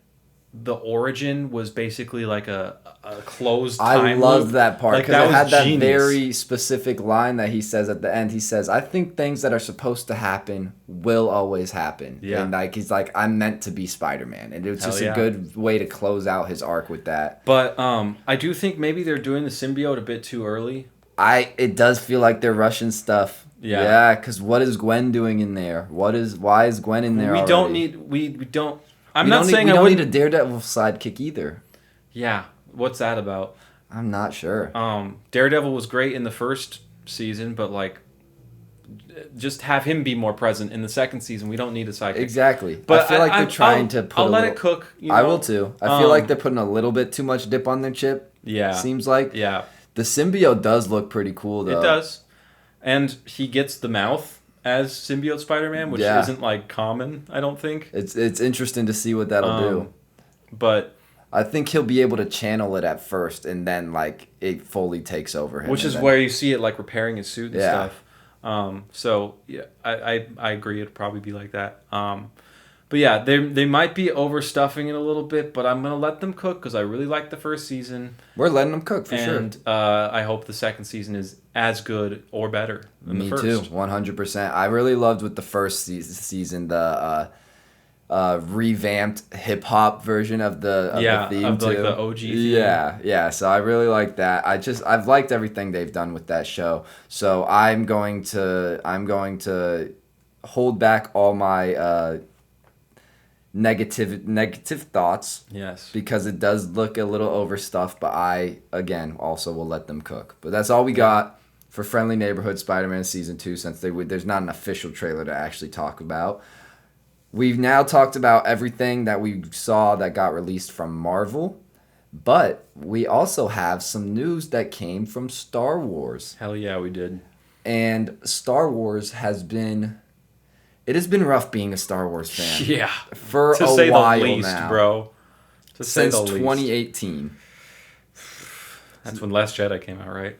the origin was basically like a closed I time loved loop. that part Like, because it had that genius. very specific line that he says at the end. He says, "I think things that are supposed to happen will always happen." Yeah. And like he's like, "I'm meant to be Spider-Man," and it was just Hell a yeah. good way to close out his arc with that. But I do think maybe they're doing the symbiote a bit too early. It does feel like they're rushing stuff. Yeah. Yeah, because what is Gwen doing in there? Why is Gwen in there? We already? don't need we don't. I'm We not don't need- saying we I don't wouldn't. need a Daredevil sidekick either. Yeah, what's that about? I'm not sure. Daredevil was great in the first season, but like, just have him be more present in the second season. We don't need a sidekick. Exactly. But I feel like they're trying to put. I'll a let little, it cook. You know? I will too. I feel like they're putting a little bit too much dip on their chip. Yeah. Seems like. Yeah. The symbiote does look pretty cool though. It does, and he gets the mouth as symbiote Spider-Man, which isn't like common. I don't think. It's interesting to see what that'll do. But I think he'll be able to channel it at first, and then like it fully takes over him. which is then, where you see it like repairing his suit and Yeah. stuff. So yeah, I agree. It'd probably be like that. But yeah, they might be overstuffing it a little bit, but I'm gonna let them cook because I really liked the first season, we're letting them cook for sure. and I hope the second season is as good or better than Me the too, first. 100%. I really loved with the first season the revamped hip hop version of the theme of too. like the OG theme. Yeah. So I really like that. I've liked everything they've done with that show. So I'm going to hold back all my negative thoughts. Yes. Because it does look a little overstuffed, but I again also will let them cook. But that's all we got for Friendly Neighborhood Spider-Man Season 2 since there's not an official trailer to actually talk about. We've now talked about everything that we saw that got released from Marvel, but we also have some news that came from Star Wars. Hell yeah, we did. And Star Wars has been rough being a Star Wars fan. Yeah. For To a say while the least, now. bro. To say Since the least. 2018. That's when Last Jedi came out, right?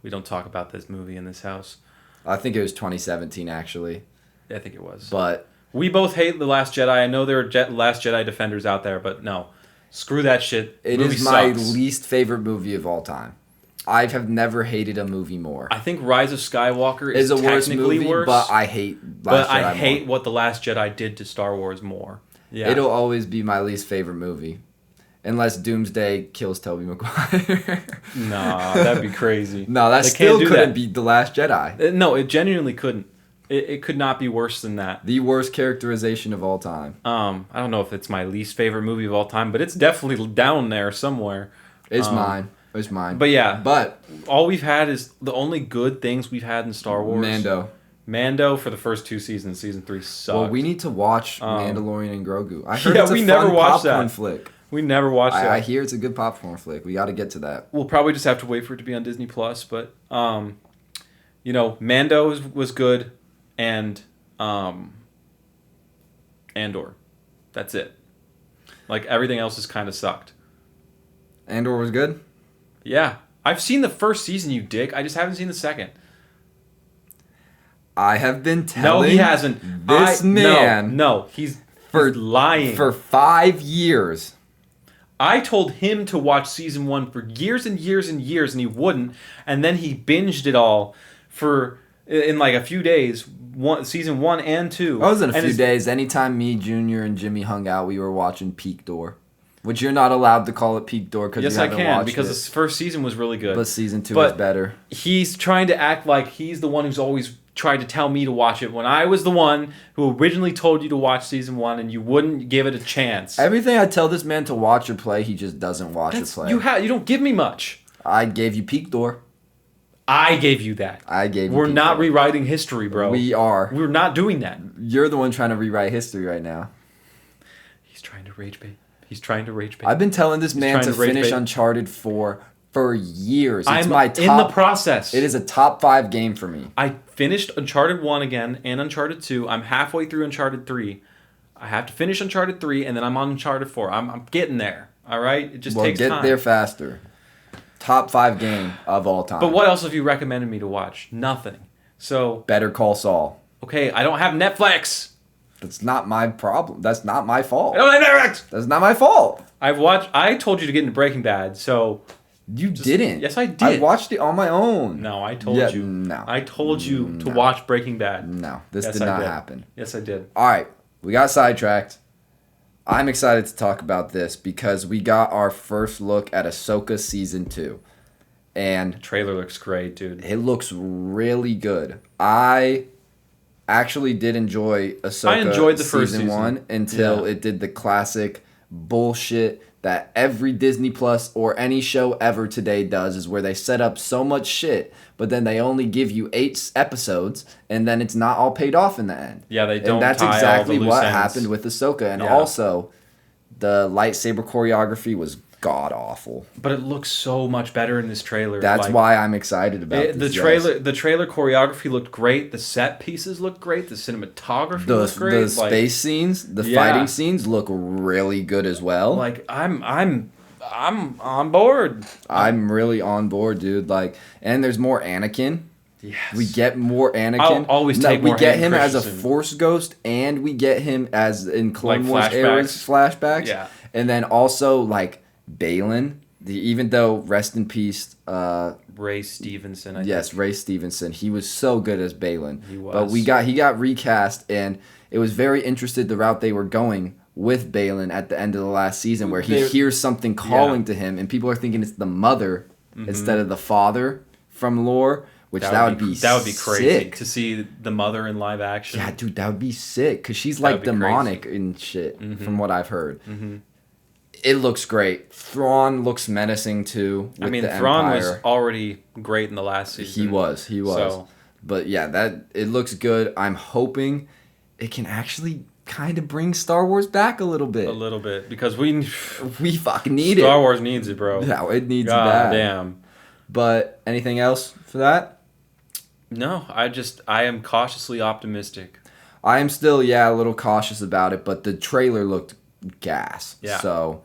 We don't talk about this movie in this house. I think it was 2017 actually. I think it was. But We both hate The Last Jedi. I know there are Last Jedi defenders out there, but no. Screw that shit. it Movie is my sucks. least favorite movie of all time. I have never hated a movie more. I think Rise of Skywalker It's is a worse technically movie, worse, but I hate but Last Jedi I hate more. what The Last Jedi did to Star Wars more. Yeah. It'll always be my least favorite movie. Unless Doomsday kills Tobey Maguire. Nah, that'd be crazy. No, that They still can't do couldn't that. beat The Last Jedi. No, it genuinely couldn't. It could not be worse than that. The worst characterization of all time. I don't know if it's my least favorite movie of all time, but it's definitely down there somewhere. It's mine. It's mine. But yeah, But all we've had is the only good things we've had in Star Wars. Mando for the first 2 seasons. Season 3 sucked. well, we need to watch Mandalorian and Grogu. I heard Yeah, it's a we fun never watched popcorn that. flick. We never watched that. I hear it's a good popcorn flick. We got to get to that. We'll probably just have to wait for it to be on Disney Plus. But Mando was good, and Andor. That's it. Like everything else has kind of sucked. Andor was good. Yeah, I've seen the first season, you dick. I just haven't seen the second. I have been No, telling he hasn't. this man No, he's for lying. for 5 years. I told him to watch season 1 for years and years and years, and he wouldn't. And then he binged it all in like a few days. Season 1 and 2. I was in a And few it's- days. Anytime me, Junior, and Jimmy hung out, we were watching Peak Door, which you're not allowed to call it Peak Door because Yes, you I haven't can watched because it. the first season was really good. But season 2 But is better. He's trying to act like he's the one who's always tried to tell me to watch it when I was the one who originally told you to watch season 1 and you wouldn't give it a chance. Everything I tell this man to watch or play, he just doesn't watch or play. You don't give me much. I gave you Peak Door. I gave you that. I gave you We're Peak not Door. rewriting history, bro. We are. We're not doing that. You're the one trying to rewrite history right now. He's trying to rage bait. He's trying to rage bait. I've been telling this man trying to to rage finish bait. Uncharted 4 for years. It's I'm my top. in the process. It is a top 5 game for me. I finished Uncharted 1 again and Uncharted 2. I'm halfway through Uncharted 3. I have to finish Uncharted 3 and then I'm on Uncharted 4. I'm getting there. All right? It just takes get time. there faster. Top 5 game of all time. But what else have you recommended me to watch? Nothing. So, Better Call Saul. okay, I don't have Netflix. That's not my problem. That's not my fault. I don't have Netflix. That's not my fault. I told you to get into Breaking Bad, so You didn't. Yes, I did. I watched it on my own. No, I told you. No. I told you to watch Breaking Bad. No, this Yes, did I not did. happen. Yes, I did. All right, we got sidetracked. I'm excited to talk about this because we got our first look at Ahsoka Season 2. And Trailer looks great, dude. it looks really good. I actually did enjoy Ahsoka I enjoyed the first season 1 until it did the classic bullshit that every Disney Plus or any show ever today does, is where they set up so much shit, but then they only give you 8 episodes, and then it's not all paid off in the end. Yeah, they don't. And that's tie exactly all the loose what ends. happened with Ahsoka. And Yeah. also, the lightsaber choreography was god awful. But it looks so much better in this trailer. That's why I'm excited about this. The trailer. The trailer choreography looked great. The set pieces looked great. The cinematography looked great. The space scenes, the fighting scenes look really good as well. Like I'm on board. I'm really on board, dude. Like, and there's more Anakin. Yes. We get more Anakin. I'll always take more We get Hayden him as a Christensen. Force ghost, and we get him as in Clone Wars flashbacks. Yeah. And then also like Balin. Even though rest in peace. Ray Stevenson. I Yes, think. Ray Stevenson. He was so good as Balin. He was. But he got recast, and it was very interesting the route they were going with Balin at the end of the last season, where he hears something calling to him, and people are thinking it's the mother instead of the father from lore. Which that would be crazy sick. to see the mother in live action. Yeah, dude, that would be sick because she's like demonic and shit from what I've heard. It looks great. Thrawn looks menacing too. With the Thrawn Empire. was already great in the last season. He was. So, But yeah, it looks good. I'm hoping it can actually kind of bring Star Wars back a little bit. Because we fucking need it. Star Wars needs it, bro. Yeah, it needs God that. damn. But anything else for that? No, I am cautiously optimistic. I am still a little cautious about it, but the trailer looked gas. Yeah. So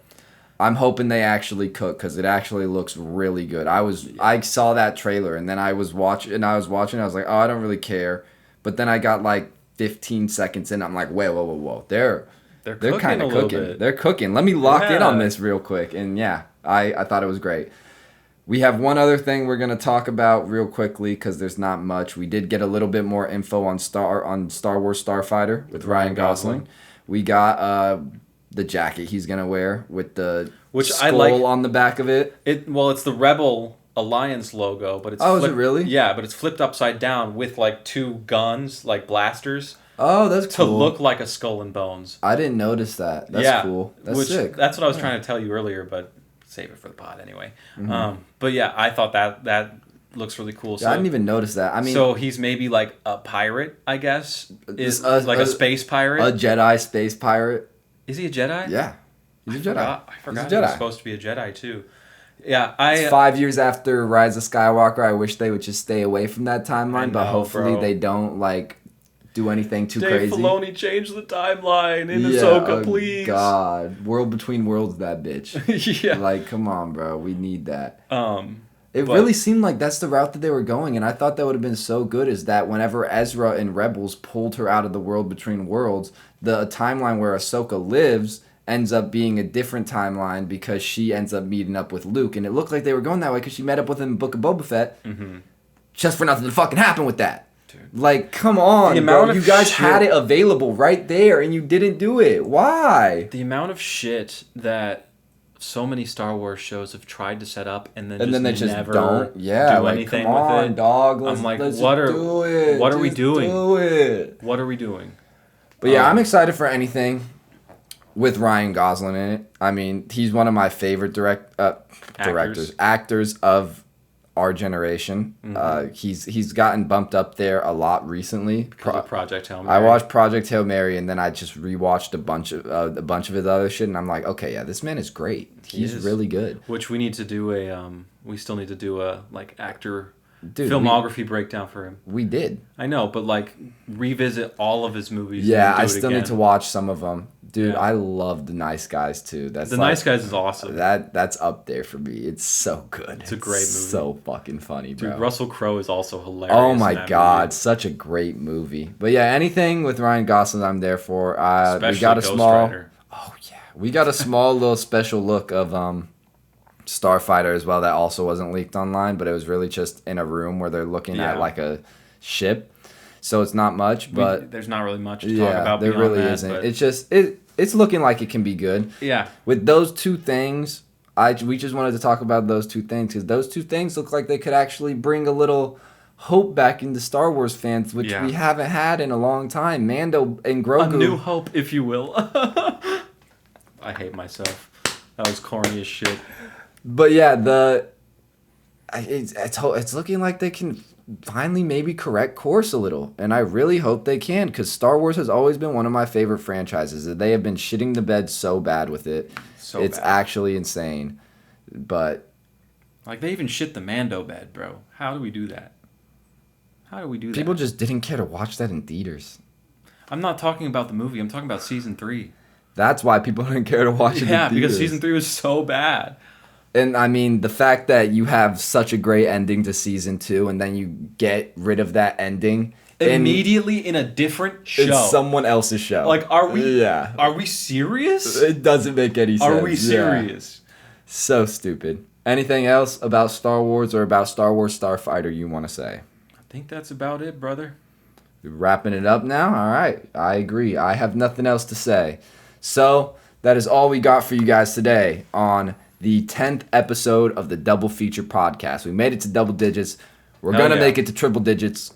I'm hoping they actually cook because it actually looks really good. I saw that trailer and then I was watching. I was like, oh, I don't really care. But then I got like 15 seconds in. I'm like, whoa. They're kind of cooking. They're cooking. Let me lock in on this real quick. And I thought it was great. We have one other thing we're going to talk about real quickly because there's not much. We did get a little bit more info on Star Wars Starfighter with Ryan Gosling. We got the jacket he's going to wear with the skull on the back of it. It's the Rebel Alliance logo, but it's is it really? Yeah, but it's flipped upside down with like 2 guns, like blasters. Oh, that's cool. To look like a skull and bones. I didn't notice that. That's cool. That's sick. That's what I was trying to tell you earlier, but save it for the pod anyway. But yeah, I thought that looks really cool. So, I didn't even notice that. I mean, so he's maybe like a pirate, I guess. Is like a space pirate. A Jedi space pirate. Is he a Jedi? Yeah, he's a Jedi. I forgot he was supposed to be a Jedi too. Yeah, it's 5 years after Rise of Skywalker. I wish they would just stay away from that timeline, but hopefully they don't like do anything too crazy. Dave Filoni changed the timeline in Ahsoka, please. God, World Between Worlds, that bitch. Yeah, like come on, bro, we need that. It really seemed like that's the route that they were going, and I thought that would have been so good. Is that whenever Ezra and Rebels pulled her out of the World Between Worlds, the timeline where Ahsoka lives ends up being a different timeline because she ends up meeting up with Luke, and it looked like they were going that way because she met up with him in Book of Boba Fett, just for nothing to fucking happen with that. Dude. Like, come on, bro. You guys had it available right there, and you didn't do it. Why? The amount of shit that so many Star Wars shows have tried to set up and then they just never don't do anything with it. Dog. I'm like, what are we doing? Do it. What are we doing? But yeah, I'm excited for anything with Ryan Gosling in it. I mean, he's one of my favorite actors of our generation. He's gotten bumped up there a lot recently. Because of Project Hail Mary. I watched Project Hail Mary, and then I just rewatched a bunch of his other shit, and I'm like, okay, yeah, this man is great. He's really good. Which we need to do we still need to do a like actor filmography breakdown for him. We did. I know, but like revisit all of his movies. Yeah, I still need to watch some of them. Dude, Yeah. I love The Nice Guys too. That's The like, Nice Guys is awesome. That's up there for me. It's so good. It's a great movie. So fucking funny, bro. Dude, Russell Crowe is also hilarious. Oh in my that god, movie. such a great movie. But yeah, anything with Ryan Gosling, I'm there for. Especially We got a Ghost small. Rider. Oh yeah, we got a small little special look of Starfighter as well that also wasn't leaked online, but it was really just in a room where they're looking at Yeah. like a ship. So it's not much, but There's not really much to talk yeah, about there beyond really that, isn't. but It's just it's looking like it can be good. yeah. With those two things, we just wanted to talk about those two things because those two things look like they could actually bring a little hope back into Star Wars fans, which Yeah. we haven't had in a long time. Mando and Grogu. A new hope, if you will. I hate myself. That was corny as shit. But yeah, it's looking like they can finally maybe correct course a little, and I really hope they can because Star Wars has always been one of my favorite franchises. They have been shitting the bed so bad with it. It's bad. actually insane. But Like, they even shit the Mando bed, bro. How do we do that? How do we do that? people just didn't care to watch that in theaters. I'm not talking about the movie. I'm talking about season 3. That's why people didn't care to watch it in Yeah, theaters. because season 3 was so bad. And I mean, the fact that you have such a great ending to season 2 and then you get rid of that ending Immediately in a different show. It's someone else's show. Like, are we? Yeah. Are we serious? It doesn't make any sense. Are we Yeah. serious? So stupid. Anything else about Star Wars or about Star Wars Starfighter you want to say? I think that's about it, brother. Wrapping it up now? All right. I agree. I have nothing else to say. So, that is all we got for you guys today on the 10th episode of the Double Feature Podcast. We made it to double digits. We're Hell going to yeah. make it to triple digits,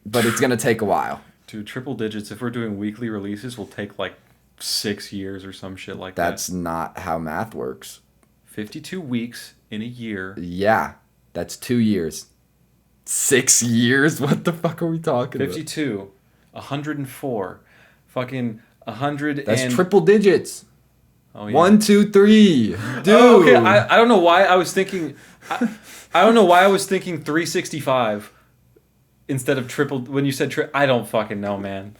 but it's going to take a while. Dude, triple digits, if we're doing weekly releases, will take like 6 years or some shit like That's that. not how math works. 52 weeks in a year. Yeah, that's 2 years. 6 years? What the fuck are we talking 52, 104, fucking 100 about? That's and... triple digits. Oh, yeah. 1, 2, 3. Dude. Oh, okay, I don't know why I was thinking... I don't know why I was thinking 365 instead of triple... When you said... I don't fucking know, man.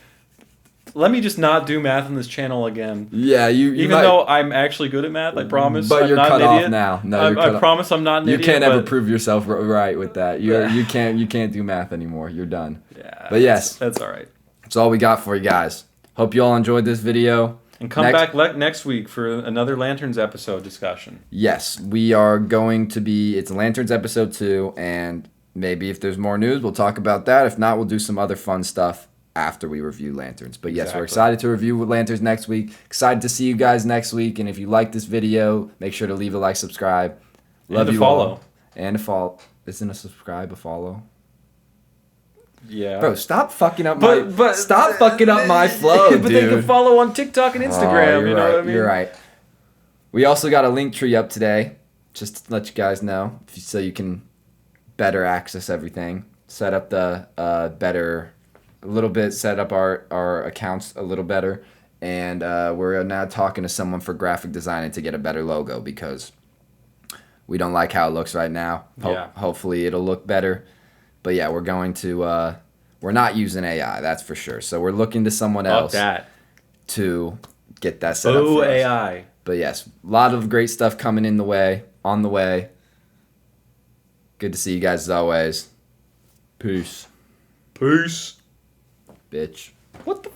Let me just not do math on this channel again. Yeah, you Even might, though I'm actually good at math, I promise. but I'm you're not cut an off idiot. now. No, you're cut I off. promise I'm not an You idiot. can't ever but- prove yourself right with that. You can't do math anymore. You're done. Yeah, But yes. that's all right. That's all we got for you guys. Hope you all enjoyed this video. And come back next week for another Lanterns episode discussion. Yes, we are going to be. It's Lanterns episode 2, and maybe if there's more news, we'll talk about that. If not, we'll do some other fun stuff after we review Lanterns. But yes, we're Exactly. excited to review Lanterns next week. Excited to see you guys next week. And if you like this video, make sure to leave a like, subscribe. Love And to you follow. all. And to follow. Isn't a subscribe a follow? Yeah. Bro, stop fucking up But my flow, but dude. they can follow on TikTok and Oh, Instagram. you're You know right, what I mean? You're right. We also got a link tree up today, just to let you guys know, so you can better access everything. Set up the set up our accounts a little better, and we're now talking to someone for graphic design and to get a better logo because we don't like how it looks right now. Yeah. Hopefully it'll look better. But yeah, we're going to we're not using AI, that's for sure. So we're looking to someone Fuck else that. to get that set up Boo for us. AI. But yes, a lot of great stuff coming on the way. Good to see you guys as always. Peace. Peace. Bitch. What the?